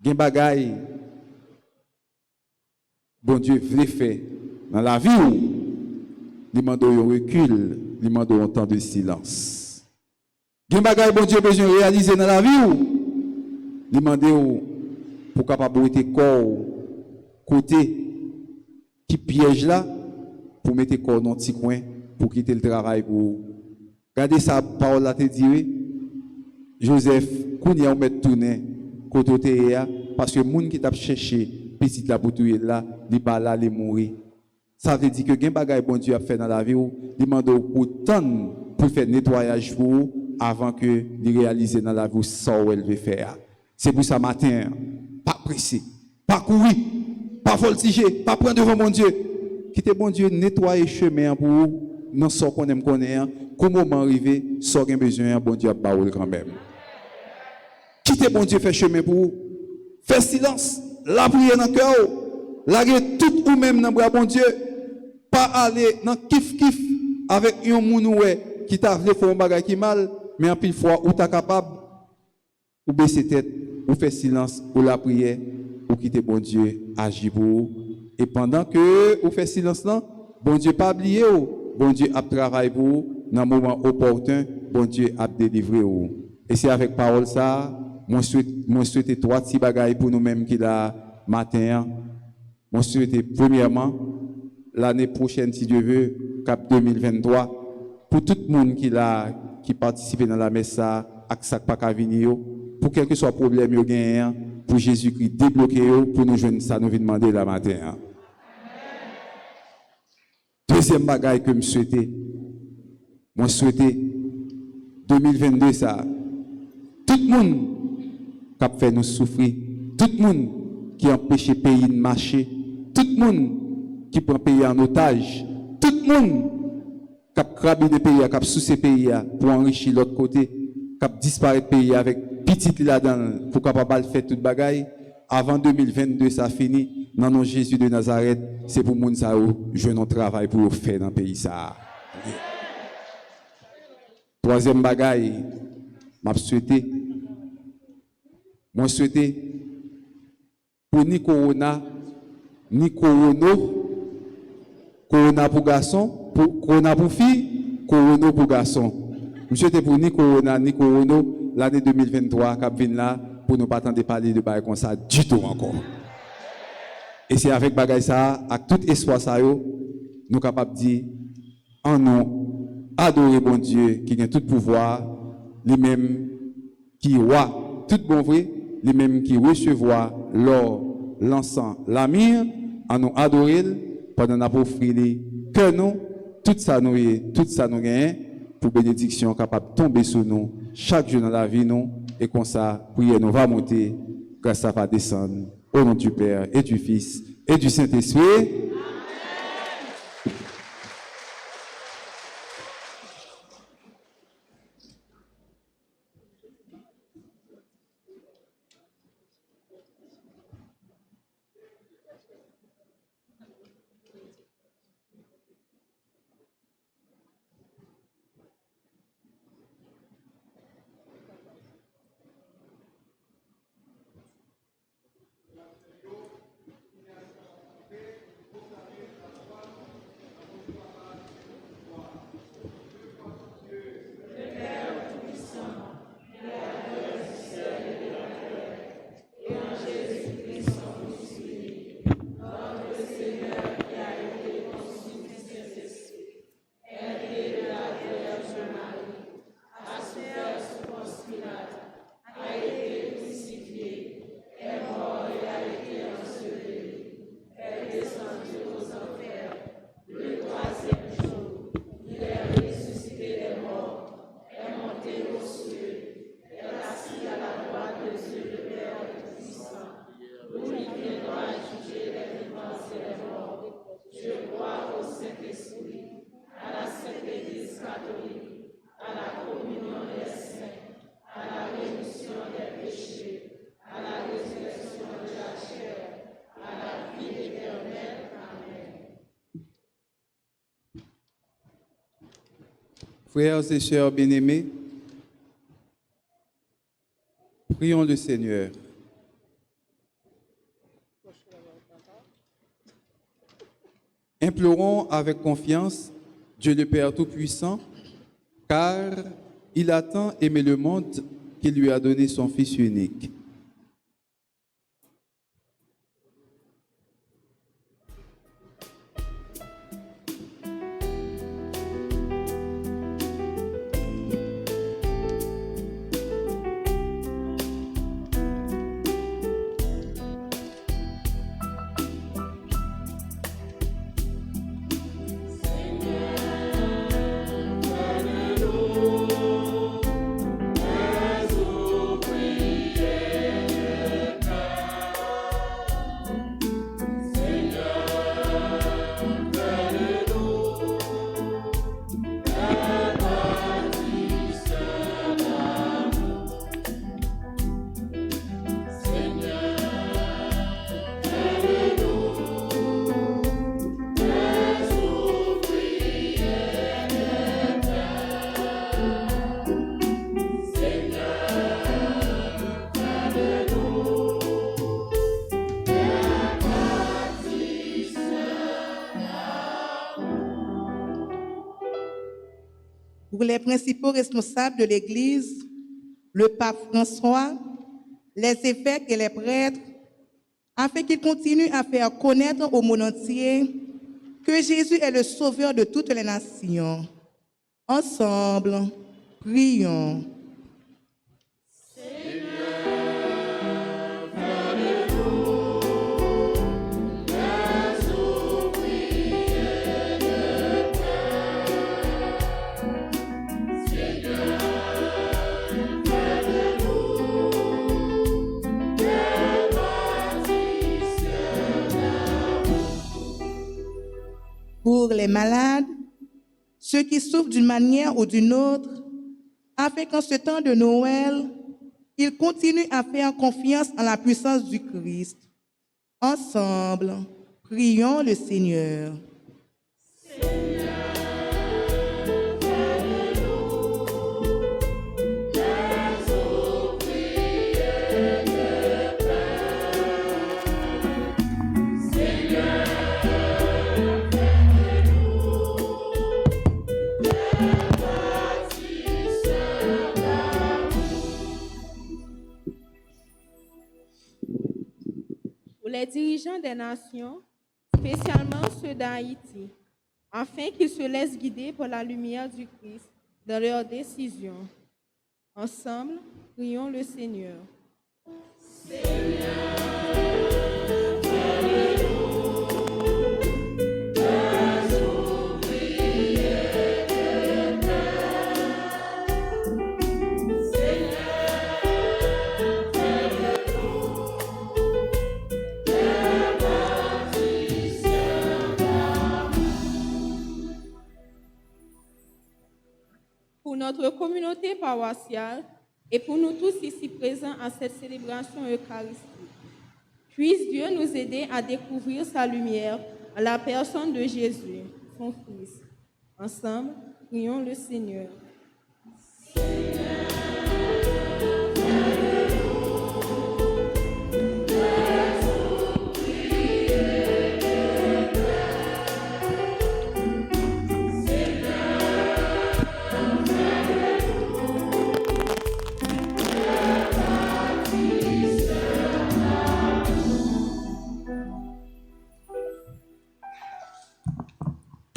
gen bagay, bon Dieu voulait faire dans la vie, il demande un recul, il demande un temps de silence. Gen bagay, bon Dieu besoin de réaliser dans la vie, il demande pour capable de corps côté qui piège là, pour mettre corps dans un petit coin, pour quitter le travail. Pour garder sa parole là, te dire, Joseph, Kounia, on met tourner côté parce que les gens qui t'a cherché, petit là pour tout là, il pas là, il mourir. Ça veut dire que gen bagay bon Dieu a fait dans la vie, il demande pour temps pour faire nettoyage pour vous avant que il réalise dans la vie ça où elle veut faire. C'est pour ça matin, pas pressé, pas courir, pas voltiger, pas prendre devant mon Dieu. Quittez bon Dieu nettoyer chemin pour vous, non ça qu'on aime connaître, comment arriver, ça qu'on besoin bon Dieu a baoul quand même. Quittez bon Dieu faire chemin pour vous. Faites silence, la prière dans le cœur, larguez tout ou même dans le bras bon Dieu, pas aller dans kiff avec un mounoué qui t'a voulu faire un bagage qui mal, mais en pile fois ou t'es capable ou baisser tête, ou faire silence, ou la prière, ou quitter bon Dieu agir pour vous. Et pendant que vous faites silence là, bon Dieu pas oublié ou, bon Dieu a travaillé pour vous, dans le moment opportun, bon Dieu a délivré vous. Et c'est avec parole ça, moi souhaite trois petits bagailles pour nous-mêmes qui là matin. Moi souhaite premièrement l'année prochaine si Dieu veut, cap 2023, pour tout le monde qui participe dans la messe ça, avec ça pas venir, pour quel que soit le problème yo gagne, pour Jésus-Christ débloquer pour nous joindre ça nous vient demander la matin. Deuxième bagaille que je souhaitais, moi souhaitais 2022 ça, tout le monde qui a fait nous souffrir, tout le monde qui a empêché le pays de marcher, tout le monde qui prend le pays en otage, tout le monde cap craber des pays, cap sous ces pays pour enrichir l'autre côté, cap disparaître pays avec petit là-dedans pour capable faire toute bagaille. Avant 2022, ça fini. Dans le nom de Jésus de Nazareth, c'est pour moun sa ou jouer notre travail pour faire dans le pays ça. Troisième bagaille, m'a souhaité pour ni corona pour garçon, pour corona pour fille, corona pour garçon. Je souhaite pour ni corona l'année 2023 qui vient là pour ne pas attendre parler de bagaille comme ça du tout encore. Et c'est avec bagaille ça, avec tout espoir ça nous sommes capables de dire en nom adorer bon Dieu qui a tout pouvoir, lui-même qui roi tout bon vrai, lui-même qui recevoir l'or, l'encens, la myrrhe, en nous adorer pendant nous offrir que nous tout ça nous gagne pour bénédiction capable de tomber sur nous chaque jour dans la vie nous et comme ça prière nous va monter, grâce ça va descendre au nom du Père et du Fils et du Saint-Esprit. Frères et sœurs bien-aimés, prions le Seigneur. Implorons avec confiance Dieu le Père Tout-Puissant, car il a tant aimé le monde qu'il lui a donné son Fils unique. Pour les principaux responsables de l'Église, le pape François, les évêques et les prêtres, afin qu'ils continuent à faire connaître au monde entier que Jésus est le sauveur de toutes les nations. Ensemble, prions. Pour les malades, ceux qui souffrent d'une manière ou d'une autre, afin qu'en ce temps de Noël, ils continuent à faire confiance en la puissance du Christ. Ensemble, prions le Seigneur. Pour les dirigeants des nations, spécialement ceux d'Haïti, afin qu'ils se laissent guider par la lumière du Christ dans leurs décisions. Ensemble, prions le Seigneur. Pour notre communauté paroissiale et pour nous tous ici présents à cette célébration eucharistique, puisse Dieu nous aider à découvrir sa lumière à la personne de Jésus, son Fils. Ensemble, prions le Seigneur.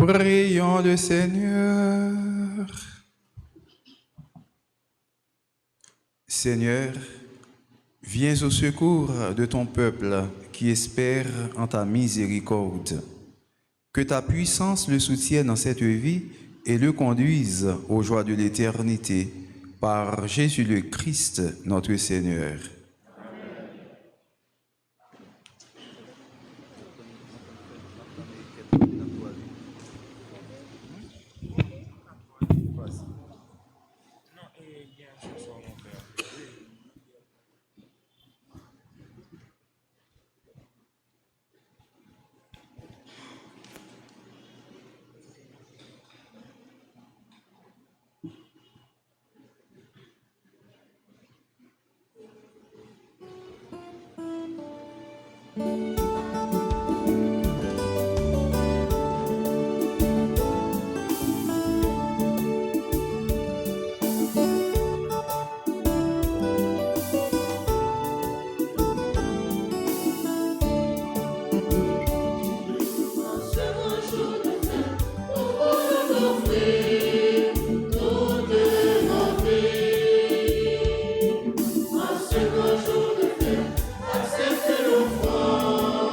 Prions le Seigneur. Seigneur, viens au secours de ton peuple qui espère en ta miséricorde. Que ta puissance le soutienne dans cette vie et le conduise aux joies de l'éternité par Jésus le Christ, notre Seigneur. Accepte l'offrande.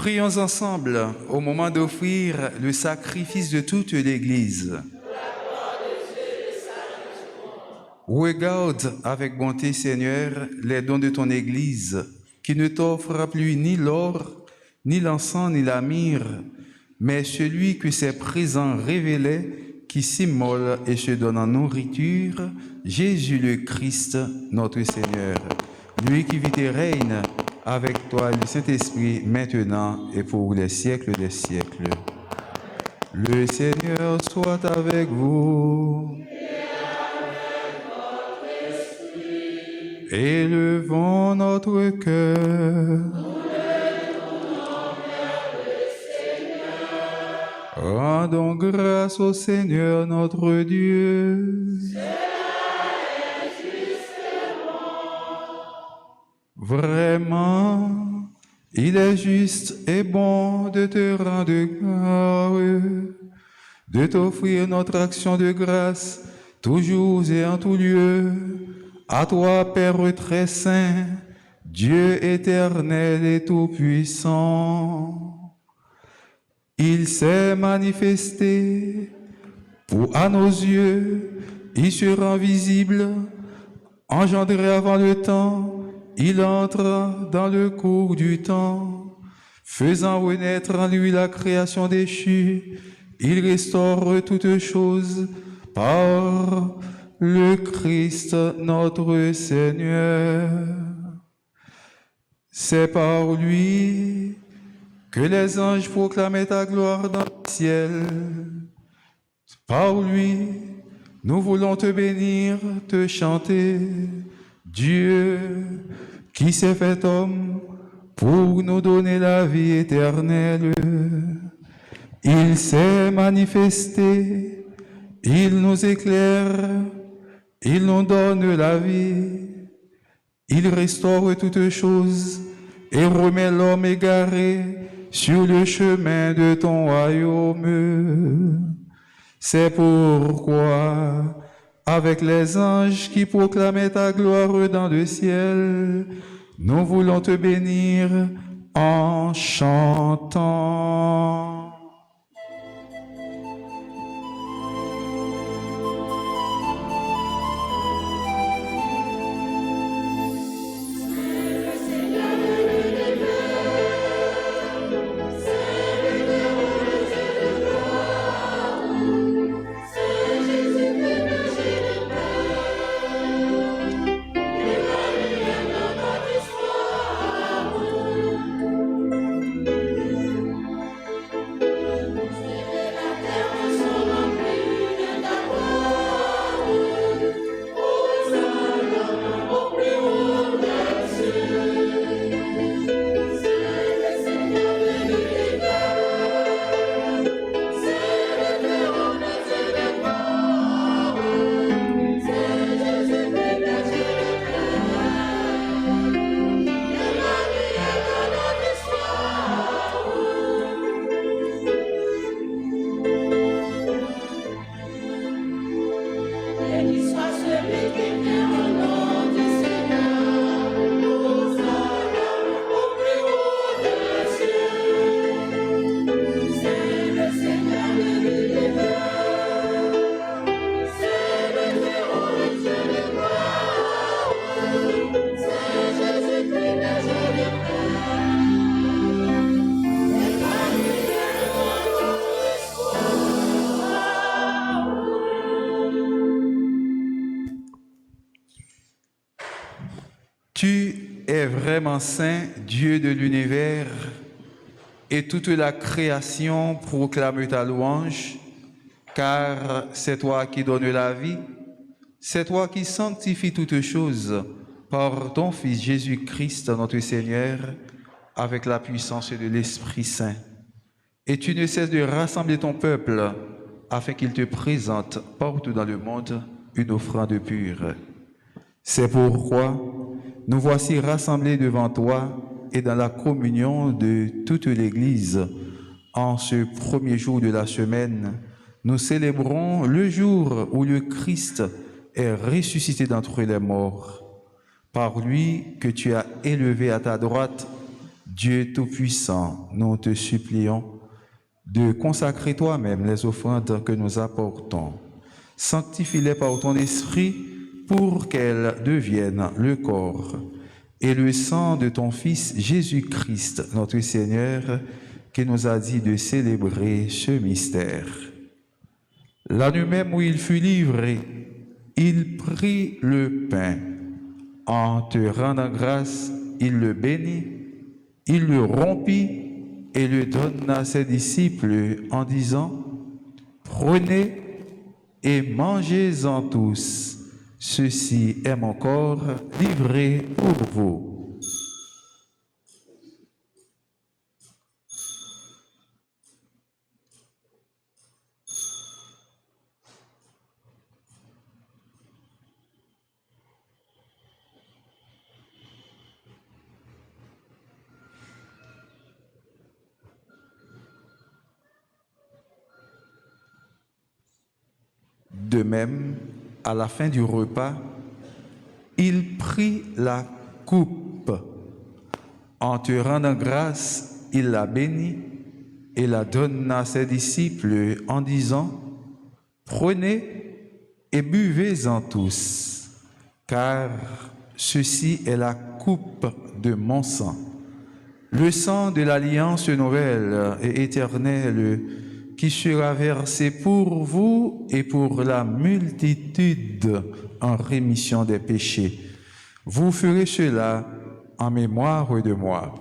Prions ensemble au moment d'offrir le sacrifice de toute l'Église. Regarde avec bonté, Seigneur, les dons de ton Église, qui ne t'offrira plus ni l'or, ni l'encens, ni la myrrhe, mais celui que ses présents révélaient, qui s'immole et se donne en nourriture, Jésus le Christ, notre Seigneur, lui qui vit et règne avec toi, le Saint-Esprit, maintenant et pour les siècles des siècles. Le Seigneur soit avec vous. Élevons notre cœur. Rendons grâce au Seigneur notre Dieu. Vraiment, il est juste et bon de te rendre gloire, de t'offrir notre action de grâce, toujours et en tout lieu, à toi, Père très saint, Dieu éternel et tout-puissant. Il s'est manifesté à nos yeux, il se rend visible, engendré avant le temps. Il entre dans le cours du temps, faisant renaître en lui la création déchue. Il restaure toutes choses par le Christ notre Seigneur. C'est par lui que les anges proclamaient ta gloire dans le ciel. Par lui, nous voulons te bénir, te chanter. Dieu qui s'est fait homme pour nous donner la vie éternelle. Il s'est manifesté, il nous éclaire, il nous donne la vie. Il restaure toutes choses et remet l'homme égaré sur le chemin de ton royaume. C'est pourquoi, avec les anges qui proclamaient ta gloire dans le ciel, nous voulons te bénir en chantant. Tu es vraiment saint, Dieu de l'univers, et toute la création proclame ta louange, car c'est toi qui donnes la vie, c'est toi qui sanctifies toutes choses par ton Fils Jésus-Christ, notre Seigneur, avec la puissance de l'Esprit Saint. Et tu ne cesses de rassembler ton peuple afin qu'il te présente partout dans le monde une offrande pure. C'est pourquoi nous voici rassemblés devant toi et dans la communion de toute l'Église. En ce premier jour de la semaine, nous célébrons le jour où le Christ est ressuscité d'entre les morts. Par lui que tu as élevé à ta droite, Dieu Tout-Puissant, nous te supplions de consacrer toi-même les offrandes que nous apportons. Sanctifie-les par ton esprit pour qu'elles deviennent le corps et le sang de ton Fils Jésus-Christ, notre Seigneur, qui nous a dit de célébrer ce mystère. La nuit même où il fut livré, il prit le pain. En te rendant grâce, il le bénit, il le rompit et le donna à ses disciples en disant, « Prenez et mangez-en tous. Ceci est mon corps livré pour vous. » De même, à la fin du repas, il prit la coupe. En te rendant grâce, il la bénit et la donna à ses disciples en disant, « Prenez et buvez-en tous, car ceci est la coupe de mon sang, le sang de l'alliance nouvelle et éternelle qui sera versé pour vous et pour la multitude en rémission des péchés. Vous ferez cela en mémoire de moi. »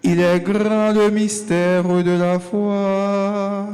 Il est grand le mystère de la foi.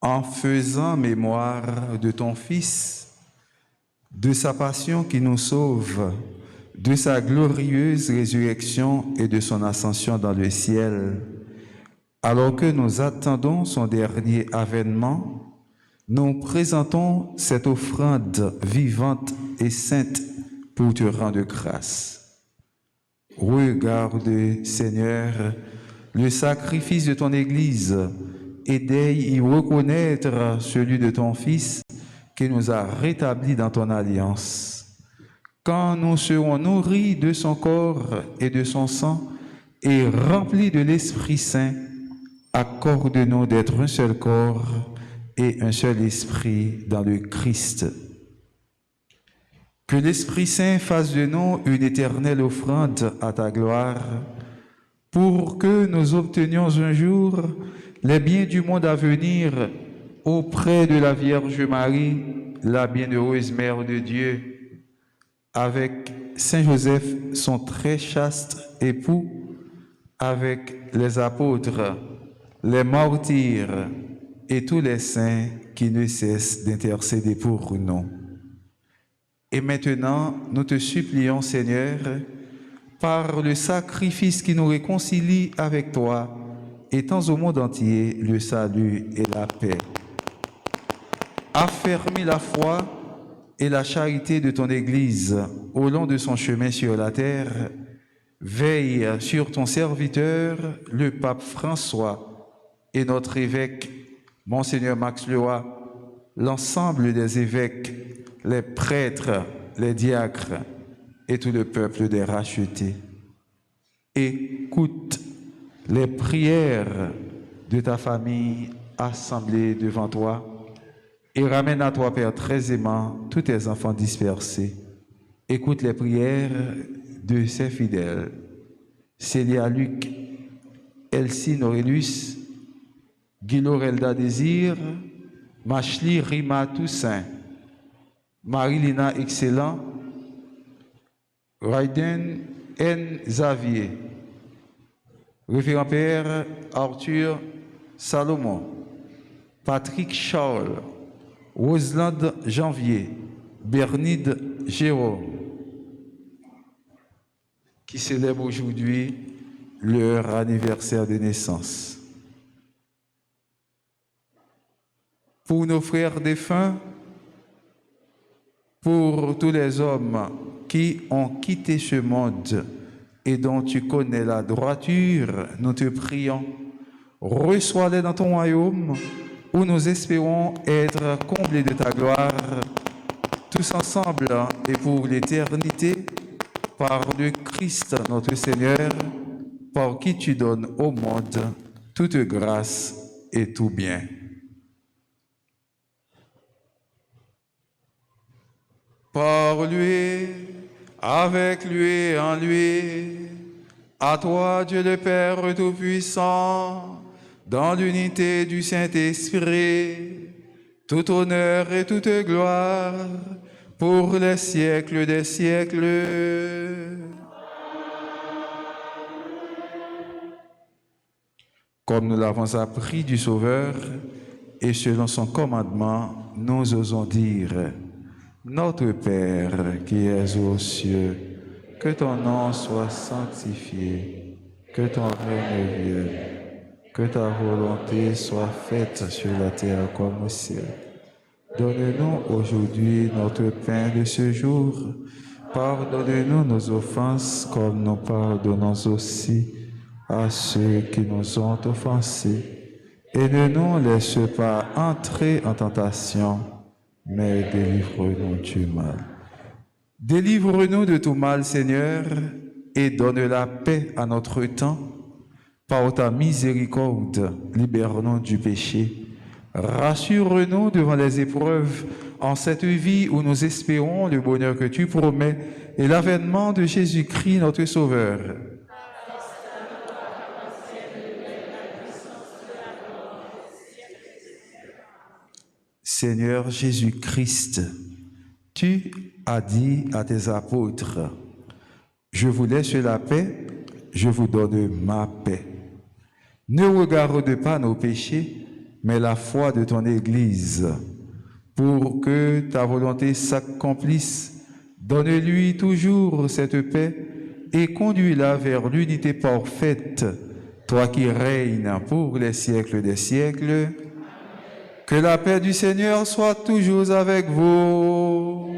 En faisant mémoire de ton Fils, de sa passion qui nous sauve, de sa glorieuse résurrection et de son ascension dans le ciel, alors que nous attendons son dernier avènement, nous présentons cette offrande vivante et sainte pour te rendre grâce. Regarde, Seigneur, le sacrifice de ton Église, et d'y y reconnaître celui de ton Fils qui nous a rétablis dans ton alliance. Quand nous serons nourris de son corps et de son sang et remplis de l'Esprit Saint, accorde-nous d'être un seul corps et un seul esprit dans le Christ. Que l'Esprit Saint fasse de nous une éternelle offrande à ta gloire, pour que nous obtenions un jour les biens du monde à venir auprès de la Vierge Marie, la bienheureuse Mère de Dieu, avec Saint Joseph, son très chaste époux, avec les apôtres, les martyrs et tous les saints qui ne cessent d'intercéder pour nous. Et maintenant, nous te supplions, Seigneur, par le sacrifice qui nous réconcilie avec toi, étends au monde entier le salut et la paix. Affermis la foi et la charité de ton Église au long de son chemin sur la terre. Veille sur ton serviteur, le pape François, et notre évêque, Monseigneur Max Leroy, l'ensemble des évêques, les prêtres, les diacres et tout le peuple des rachetés. Écoute les prières de ta famille assemblée devant toi et ramène à toi, Père, très aimant, tous tes enfants dispersés. Écoute les prières de ses fidèles, Célia Luc, Elsie Aurelius, Guilorelda Désir, Machli Rima Toussaint, Marilina Excellent, Raiden N. Xavier, Révérend Père Arthur Salomon, Patrick Charles, Roseland Janvier, Bernide Jérôme, qui célèbrent aujourd'hui leur anniversaire de naissance. Pour nos frères défunts, pour tous les hommes qui ont quitté ce monde et dont tu connais la droiture, nous te prions, reçois-les dans ton royaume où nous espérons être comblés de ta gloire, tous ensemble et pour l'éternité, par le Christ notre Seigneur, par qui tu donnes au monde toute grâce et tout bien. Par lui, avec lui et en lui, à toi Dieu le Père Tout-Puissant, dans l'unité du Saint-Esprit, tout honneur et toute gloire pour les siècles des siècles. Comme nous l'avons appris du Sauveur, et selon son commandement, nous osons dire: Notre Père qui es aux cieux, que ton nom soit sanctifié, que ton règne vienne, que ta volonté soit faite sur la terre comme au ciel. Donne-nous aujourd'hui notre pain de ce jour. Pardonne-nous nos offenses comme nous pardonnons aussi à ceux qui nous ont offensés. Et ne nous laisse pas entrer en tentation, mais délivre-nous du mal. Délivre-nous de tout mal, Seigneur, et donne la paix à notre temps. Par ta miséricorde, libère-nous du péché. Rassure-nous devant les épreuves en cette vie où nous espérons le bonheur que tu promets et l'avènement de Jésus-Christ, notre Sauveur. Seigneur Jésus-Christ, tu as dit à tes apôtres: Je vous laisse la paix, je vous donne ma paix. Ne regarde pas nos péchés, mais la foi de ton Église. Pour que ta volonté s'accomplisse, donne-lui toujours cette paix et conduis-la vers l'unité parfaite, toi qui règnes pour les siècles des siècles. Que la paix du Seigneur soit toujours avec vous.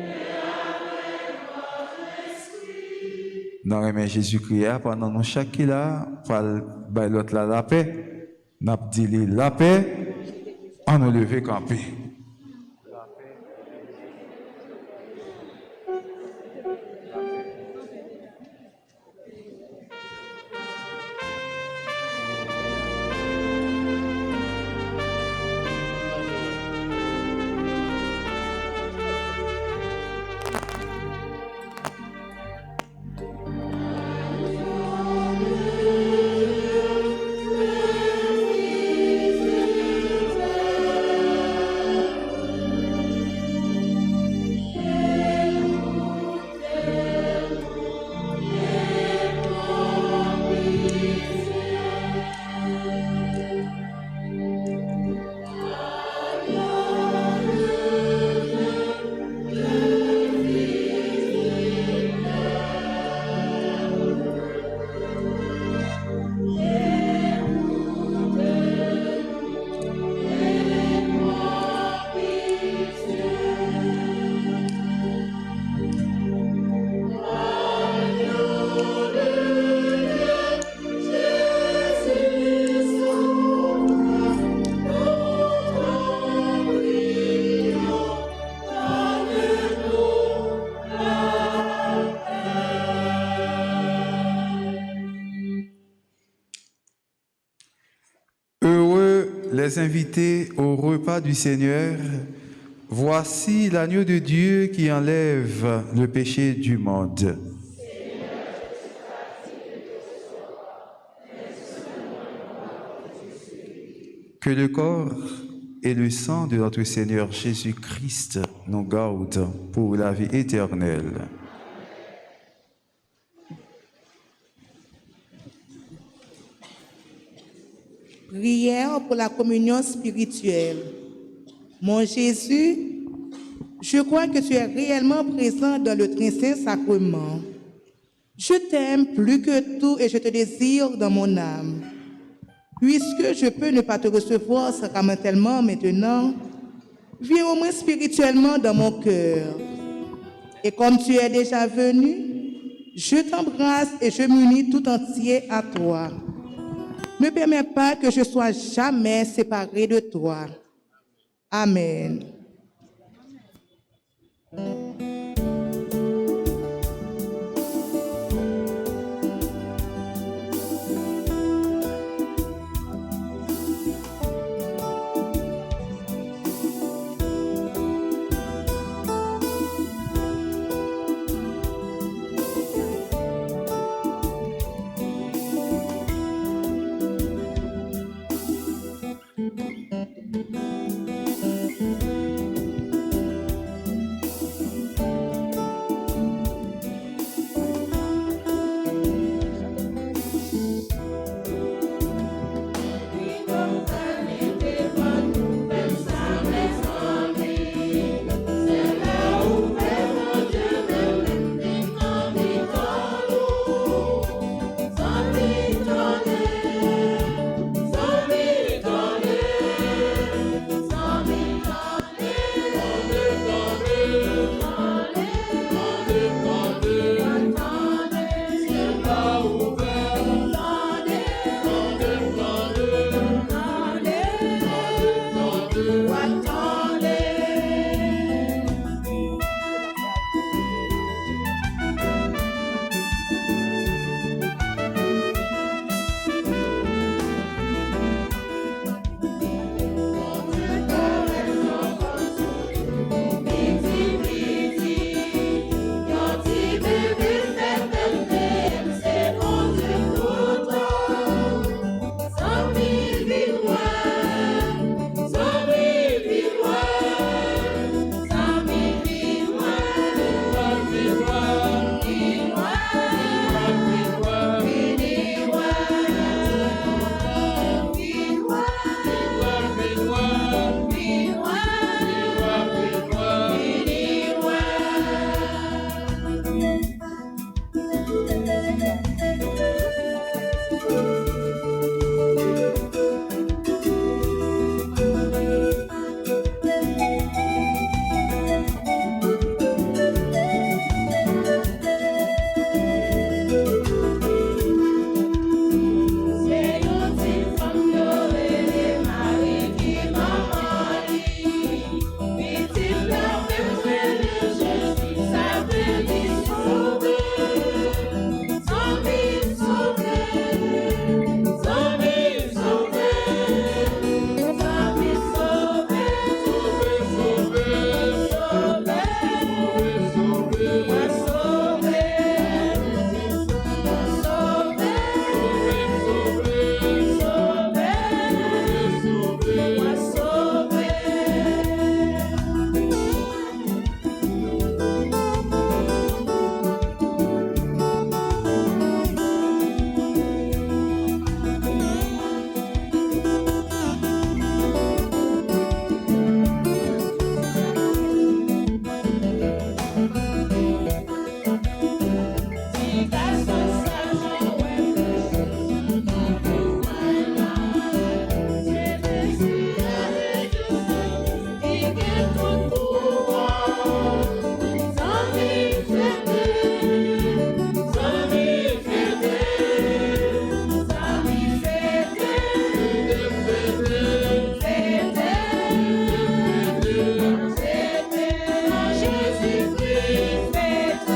Dans le nom de Jésus-Christ, pendant nous chaque là, par l'autre là la paix, n'a dit la paix, on nous lever camper. les invités au repas du Seigneur. Voici l'agneau de Dieu qui enlève le péché du monde. Que le corps et le sang de notre Seigneur Jésus-Christ nous gardent pour la vie éternelle. Prière pour la communion spirituelle. Mon Jésus, je crois que tu es réellement présent dans le très saint sacrement. Je t'aime plus que tout et je te désire dans mon âme. Puisque je peux ne pas te recevoir sacramentellement maintenant, viens au moins spirituellement dans mon cœur. Et comme tu es déjà venu, je t'embrasse et je m'unis tout entier à toi. Ne permets pas que je sois jamais séparé de toi. Amen. Jésus-Christ, fête,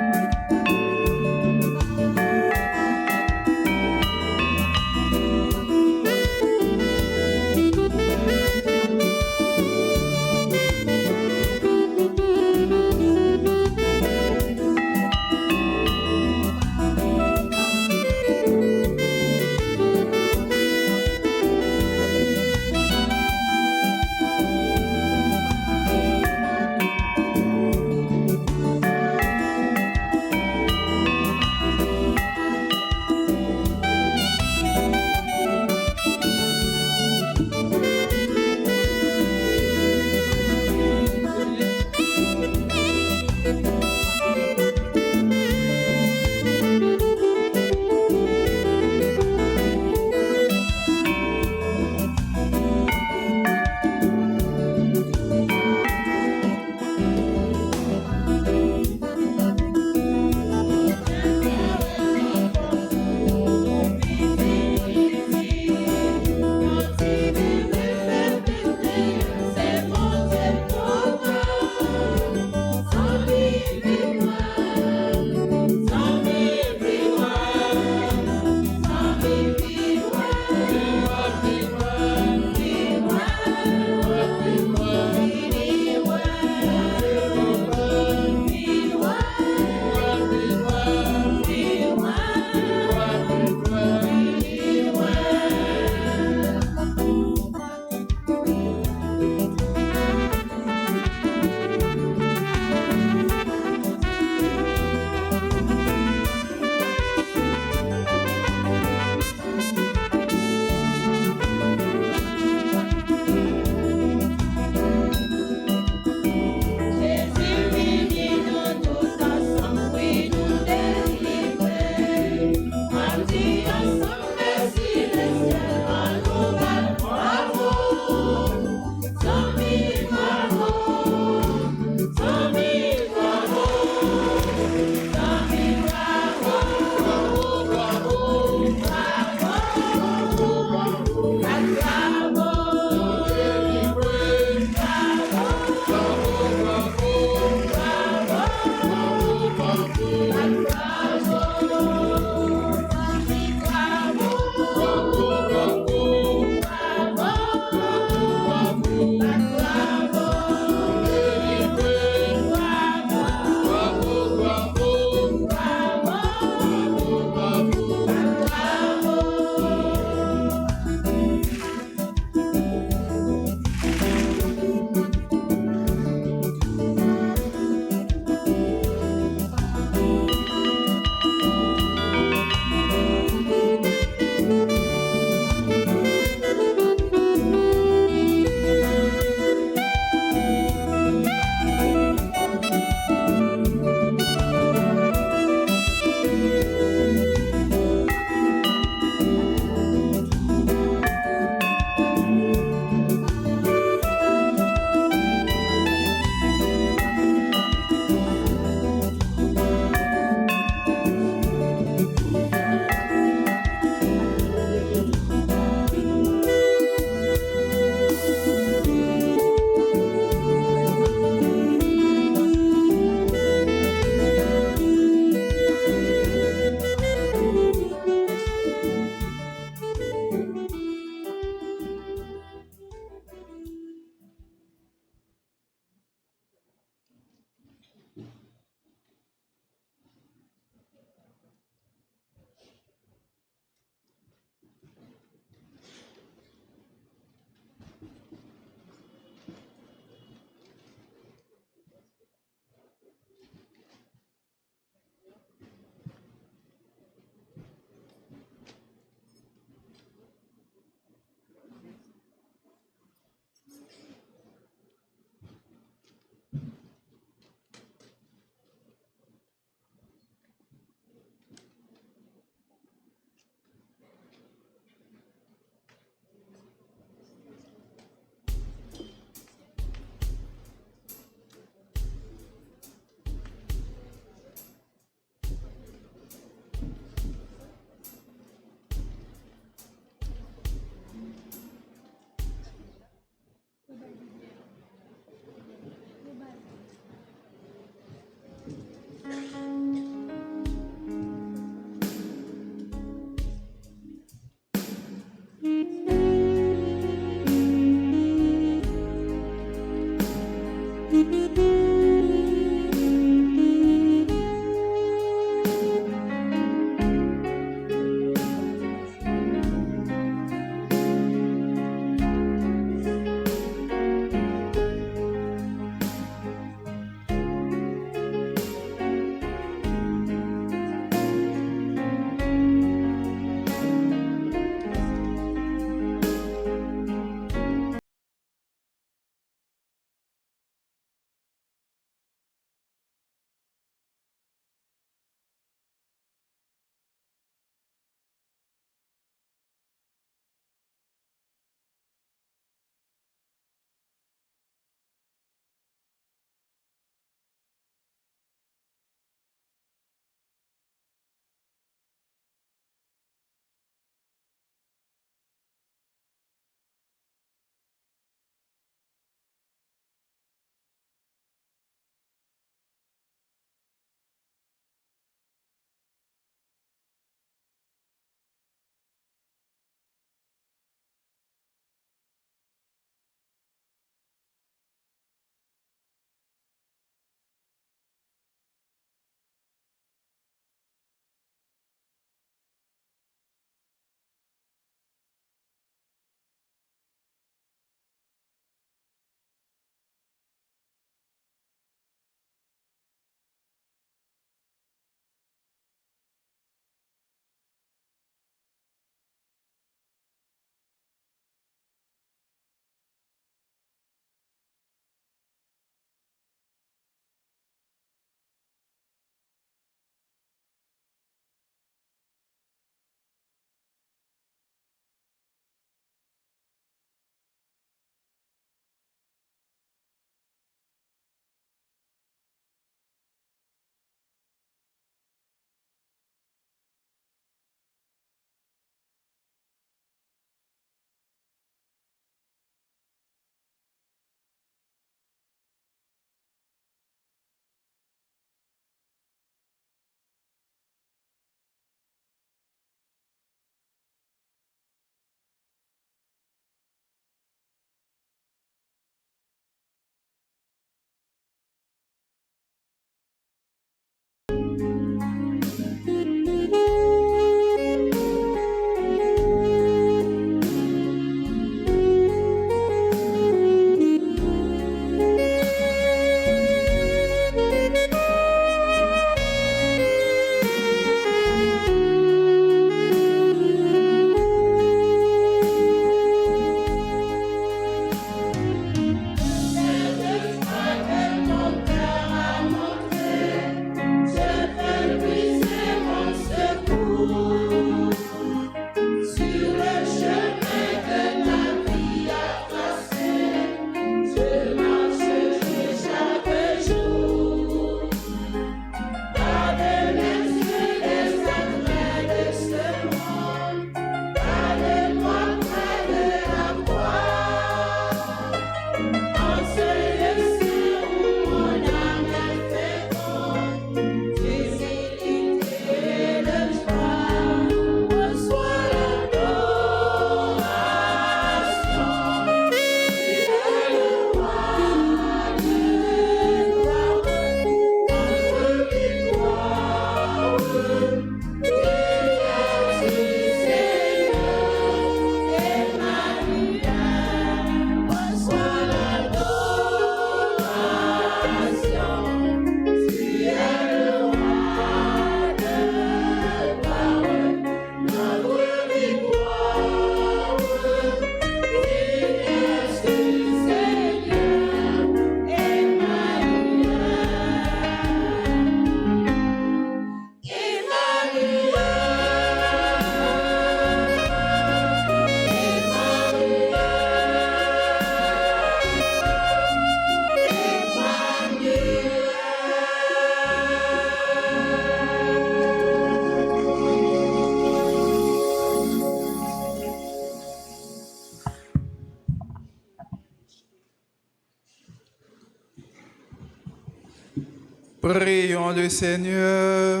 Prions le Seigneur.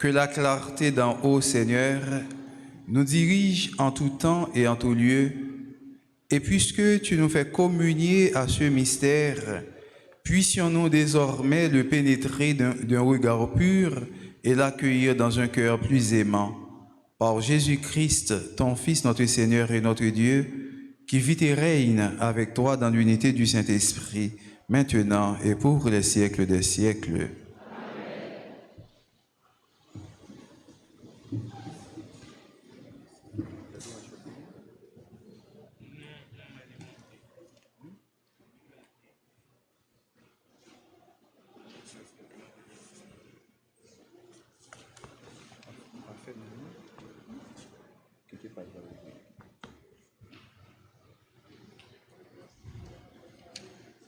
Que la clarté d'en haut, Seigneur, nous dirige en tout temps et en tout lieu. Et puisque tu nous fais communier à ce mystère, puissions-nous désormais le pénétrer d'un regard pur et l'accueillir dans un cœur plus aimant. Par Jésus-Christ, ton Fils, notre Seigneur et notre Dieu, qui vit et règne avec toi dans l'unité du Saint-Esprit, maintenant et pour les siècles des siècles.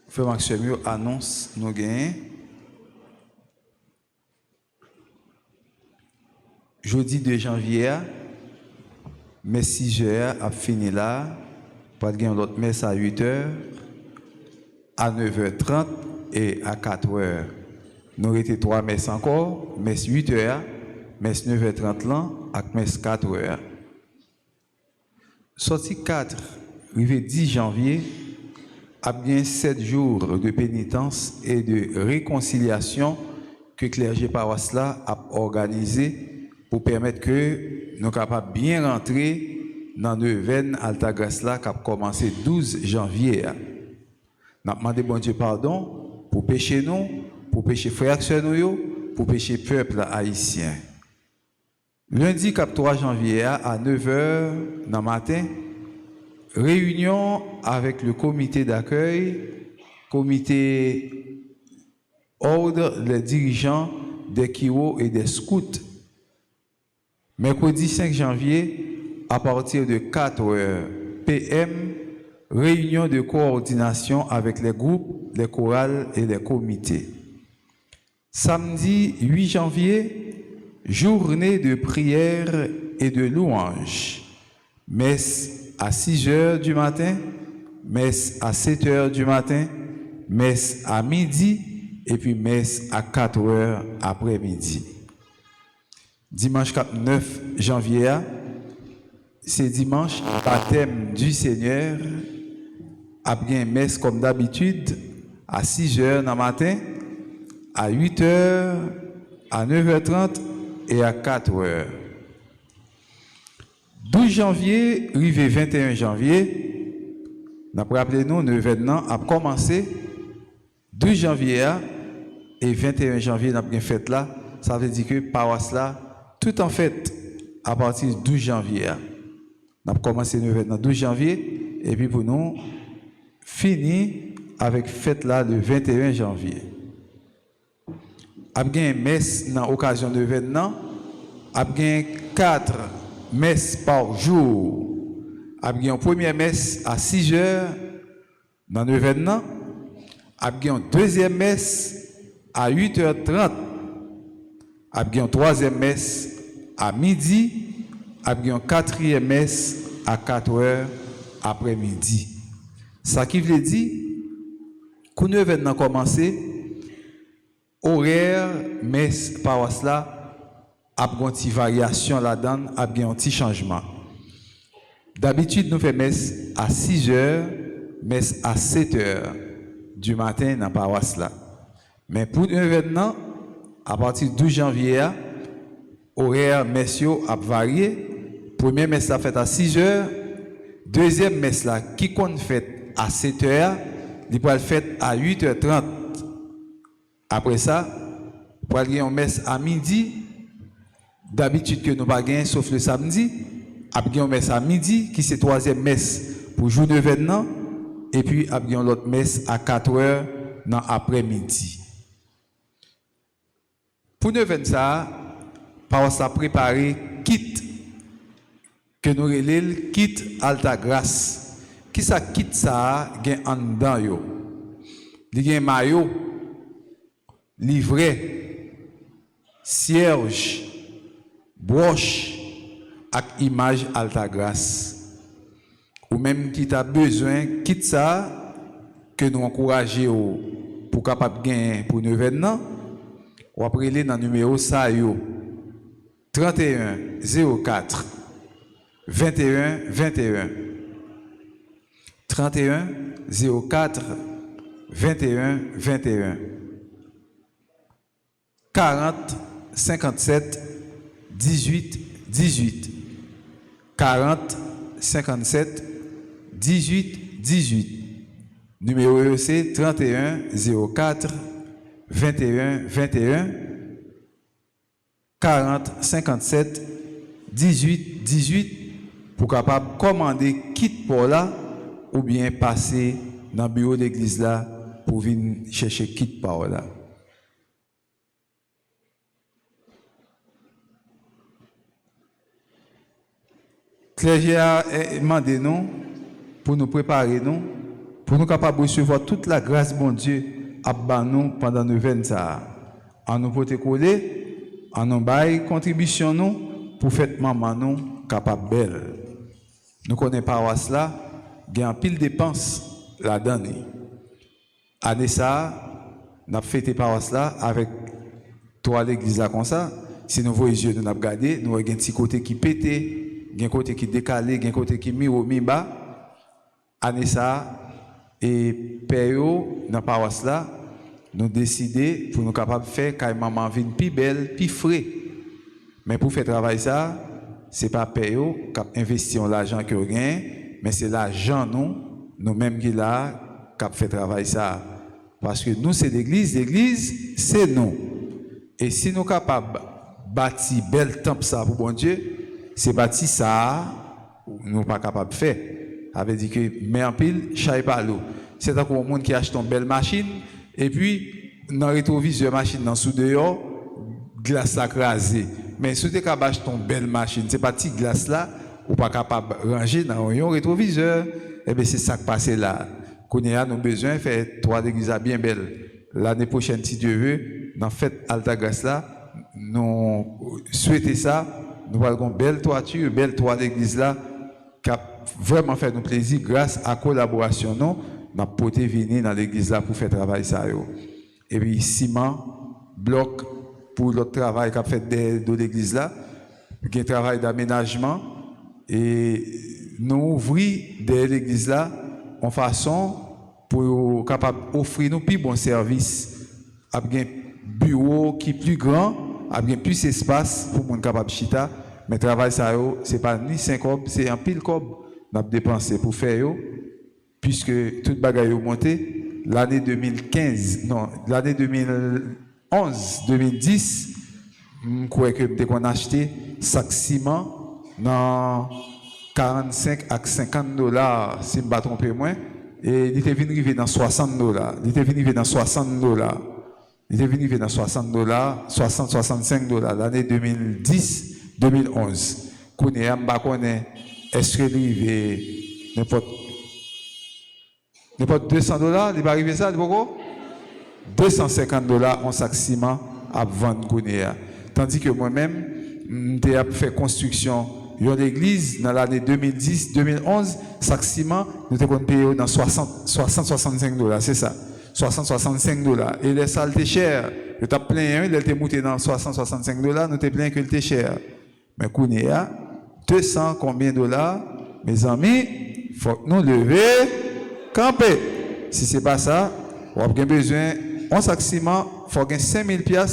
Frère Maxime annonce nos gains. Jeudi 2 janvier, mais 6h a fini là. Pas de gain l'autre messe à 8h, à 9h30 et à 4h. Nous avons été 3 messes encore, messe 8h, messe 9h30 là, avec messe 4h. Sorti 4, arrivé 10 janvier, a bien 7 jours de pénitence et de réconciliation que le clergé paroisse là a organisé pour permettre que nous capables bien rentrer dans le veine Alta Grace là qui a commencé 12 janvier. Nous avons demandé bon Dieu pardon pour pécher nous, pour pécher frères et sœurs nous, pour pécher peuple haïtien. Lundi 3 janvier à 9h dans le matin, réunion avec le comité d'accueil, comité ordre, les dirigeants des Kiro et des scouts. Mercredi 5 janvier, à partir de 4h PM, réunion de coordination avec les groupes, les chorales et les comités. Samedi 8 janvier, journée de prière et de louange. Messe à 6h du matin, messe à 7h du matin, messe à midi et puis messe à 4h après-midi. Dimanche 9 janvier, c'est dimanche baptême du Seigneur, a bien messe comme d'habitude à 6h dans le matin, à 8h, à 9h30 et à 4h. 12 janvier, arrivé 21 janvier, nous avons rappelé nous, l'événement a commencé 12 janvier et 21 janvier, nous avons bien fait là. Ça veut dire que paroisse là, tout en fait, à partir du 12 janvier. Nous avons commencé l'événement 12 janvier et puis pour nous, fini avec fête là le 21 janvier. Nous avons une messe dans l'occasion de l'événement, nous avons 4 messe par jour. Il y a une première messe à 6h dans l'événement. Il y a une deuxième messe à 8h30. Il y a une troisième messe à midi. Il y a une quatrième messe à 4h après-midi. Ça qui veut dire, quand l'événement commence, horaire, messe, paroisse là, a une petite variation là-dedans, a bien un petit changement. D'habitude, nous faisons messe à 6h, messe à 7h du matin dans la paroisse là. Mais pour l'événement, à partir du 12 janvier, horaire messieurs a varié. Première messe là faite à 6h, deuxième messe là qui compte faite à 7h, il peut être faite à 8h30. Après ça, pour aller en messe à midi. D'habitude que nous pas sauf le samedi, après une messe à midi qui c'est troisième messe pour jour d'événement et puis après l'autre messe à 4h dans après-midi. Pour nous faire ça, par ça préparer kit que nous relève kit Alta Grace. Qui ça kit ça gain en dedans yo. Il y a maillot, livret, cierge, broche avec image Alta Grace. Ou même qui t'a besoin, quitte ça, que nous encourageons pour capable gagner pour nous événement, ou après les dans numéro ça yo. 31 04 21 21. 31 04 21 21. 40 57 18 18. 40 57 18 18. Numéro c'est 31 04 21 21. 40 57 18 18 pour capable commander kit pour là ou bien passer dans le bureau de l'église là pour venir chercher kit pour là. Clergé a demandé nous pour nous préparer nous pour nous capables de recevoir toute la grâce de bon Dieu à nous pendant nos 20 ça. En nous porter coller, en nous bailler contribution nous pour faire maman nous capable belle. Nous connaissons paroisse là, il y a un pile dépenses là-dedans. Année ça, nous avons fêté paroisse là avec trois l'église là comme ça. Si nous voyons les yeux, nous avons regardé, nous avons un petit côté qui pétait, un côté qui décalé, un côté qui mis au mi-bas. Année ça, et père dans la paroisse là, nous décidé pour nous capables de faire que maman vienne plus belle, plus frais. Mais pour faire travail ça, c'est pas père qui a investi l'argent que vous gagnez, mais c'est l'argent nous-mêmes qui là qui a fait travail ça. Parce que nous c'est l'église c'est nous. Et si nous sommes capables de bâtir belle temple ça pour bon Dieu, c'est bâtir ça nous pas capables de faire. Ça veut dire que mais en pile chaille pas l'eau. C'est un monde qui achète une belle machine et puis dans le rétroviseur machine dans sous dehors glace là crasée. Mais si tu es capable d'acheter une belle machine, c'est pas petite glace là ou pas capable de ranger dans un rétroviseur, et bien c'est ça qui passe là. Qu'on a nous besoin de faire trois églises bien belles. L'année prochaine si Dieu veut, dans fête Alta Grace là, nous souhaitons ça, nous avons une belle toiture, belle toit d'église là qui a vraiment fait nous plaisir grâce à la collaboration nous n'a porté venir dans l'église là pour faire travail ça yo. Et puis ciment, bloc pour l'autre travail qu'a fait de l'église là, qui est un travail d'aménagement et nous ouvrir de l'église là en façon pour capable offrir nous plus bon service avec un bureau qui est plus grand, avec plus d'espace pour monde capable chita, mais travail ça yo, c'est pas ni 5 cob, c'est un pile cob n'a dépensé pour faire yo puisque toute bagaille yo monté l'année 2015 non, l'année 2011 2010 je crois que qu'on a acheté sac ciment dans 45 à 50 $, si je ne me trompe moins, et il était venu arriver dans 60 $. Il était venu arriver dans 60 $. Il était venu arriver dans 60 $, 60-65 $, l'année 2010-2011. Qu'on est à Mbakoné, est-ce qu'il arrive n'importe 200 $, il va arriver ça, 250 $ en sac ciment à vendre qu'on est. Tandis que moi-même, j'ai fait construction d'une église dans l'année 2010-2011, sac ciment, nous avons payé dans 60-65 $, c'est ça. 60-65 $. Et les salles étaient chères. Je t'ai plein, il était monté dans 60-65 $, nous avons plein que était cher. Mais qu'on est à 200 combien de $, mes amis, il faut que nous lever, camper. Si ce n'est pas ça, on a besoin d'un sac ciment, il faut gagner 5 000 $, 1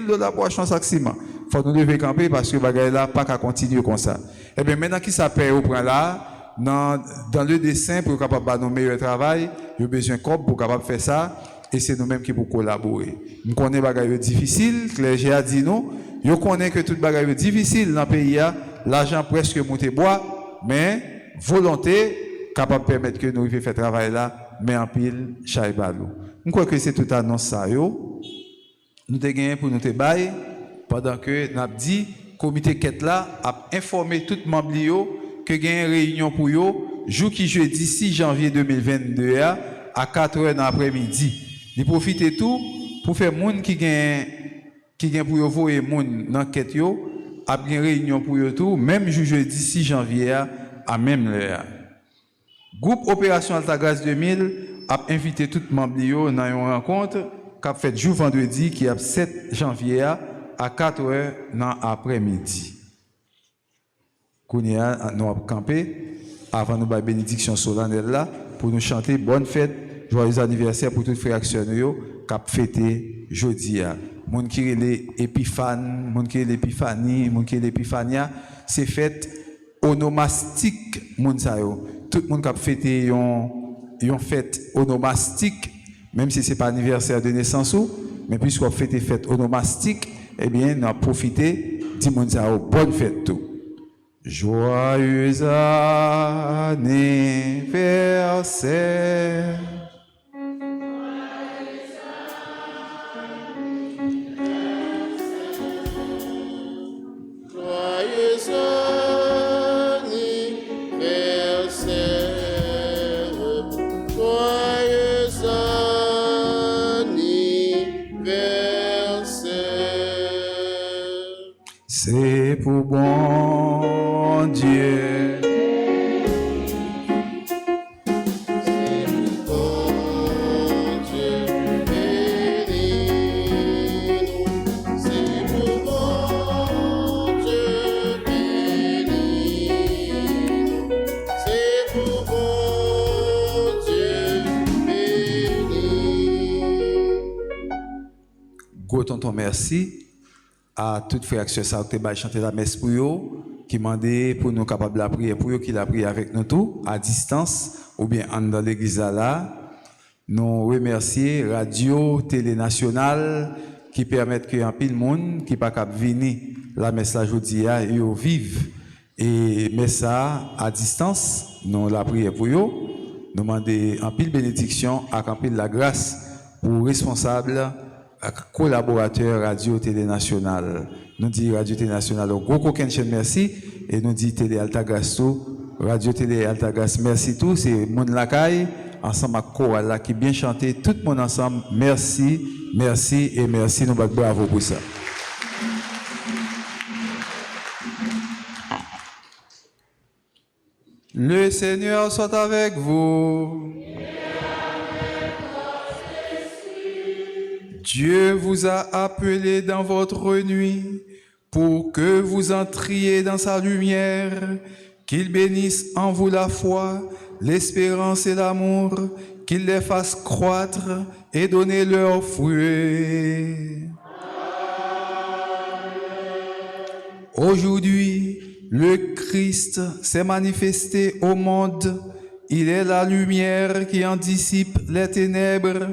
000 $ pour acheter un sac ciment. Il faut nous lever camper parce que bagaille là pas qu'à continuer comme ça. Et bien maintenant qui s'appelle au point là, dans le dessin pour capable de nous meilleur travail, il y a besoin de corps pour capable faire ça et c'est nous-mêmes qui pour collaborer. Nous connaissons bagaille difficile, clergé a dit nous, yo connaît que toute bagaille difficile dans le pays l'argent presque monté bois, mais volonté capable de permettre que nous faire travail là, mais en pile chaibalo. Je crois que c'est tout annonce ça yo. Nous te gagné pour nous te bailler pendant que n'a dit comité quête là a informé tout membre que gagne réunion pour yo jour qui jeudi 6 janvier 2022 à 4h dans l'après-midi. Il profite tout pour faire monde qui gagne pour yo voyer monde dans quête yo a bien réunion pour yo tout même jeudi 6 janvier à même l'heure. Groupe Opération Altagrace 2000 a invité tout membre yo dans une rencontre qu'a fait jour vendredi qui est 7 janvier à 4 heures dans l'après-midi. Kounia, nous avons campé avant nous faire bénédiction solennelle là pour nous chanter bonne fête, joyeux anniversaire pour tous les frères qui ont fêté jeudi. Moun qui est l'épiphane, moun qui est l'épiphanie, moun qui est l'épiphania, c'est fête onomastique moun sa yo. Tout le monde qui a fêté une fête onomastique, même si ce n'est pas anniversaire de naissance, mais puisqu'on fête une fête onomastique, eh bien, on a profité, dit moun sa yo, bonne fête tout. Joyeux anniversaire. C'est pour bon Dieu. C'est pour bon Dieu, bénis-nous. C'est pour bon Dieu, bénis-nous. C'est pour bon Dieu, bénis-nous. Go tonton, merci. À toutes frères et sœurs qui ont chanté la messe pour eux, qui demandent pour nous capables de prier pour eux, qui la prié avec nous tous, à distance, ou bien dans l'église là. Nous remercions Radio Télé Nationale qui permettent que un pile monde qui pas capable venir la messe là aujourd'hui et au vive et mais ça à distance, nous la prière pour eux. Nous demandons un pile bénédiction à un pile la grâce pour responsables collaborateur Radio Télé Nationale. Nous dit Radio Télé Nationale au gros coquin merci et nous dit Télé Altagas Radio Télé Altagas merci tout c'est mon lacaille ensemble avec chorale qui bien chanté tout le monde ensemble merci merci et merci nous bravo pour ça. Le Seigneur soit avec vous. Dieu vous a appelé dans votre nuit pour que vous entriez dans sa lumière, qu'il bénisse en vous la foi, l'espérance et l'amour, qu'il les fasse croître et donner leurs fruits. Aujourd'hui, le Christ s'est manifesté au monde. Il est la lumière qui en dissipe les ténèbres.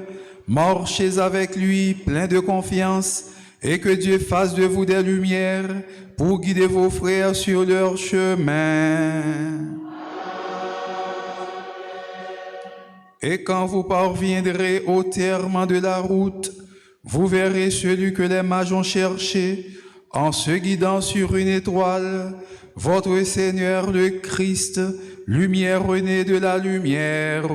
Marchez avec lui, plein de confiance, et que Dieu fasse de vous des lumières pour guider vos frères sur leur chemin. Et quand vous parviendrez au terme de la route, vous verrez celui que les mages ont cherché, en se guidant sur une étoile, votre Seigneur le Christ, lumière née de la lumière.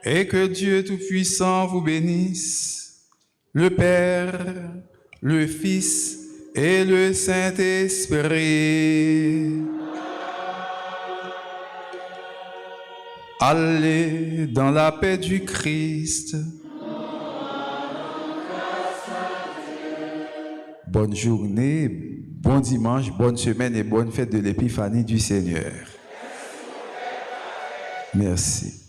Et que Dieu Tout-Puissant vous bénisse, le Père, le Fils et le Saint-Esprit. Allez dans la paix du Christ. Bonne journée, bon dimanche, bonne semaine et bonne fête de l'Épiphanie du Seigneur. Merci.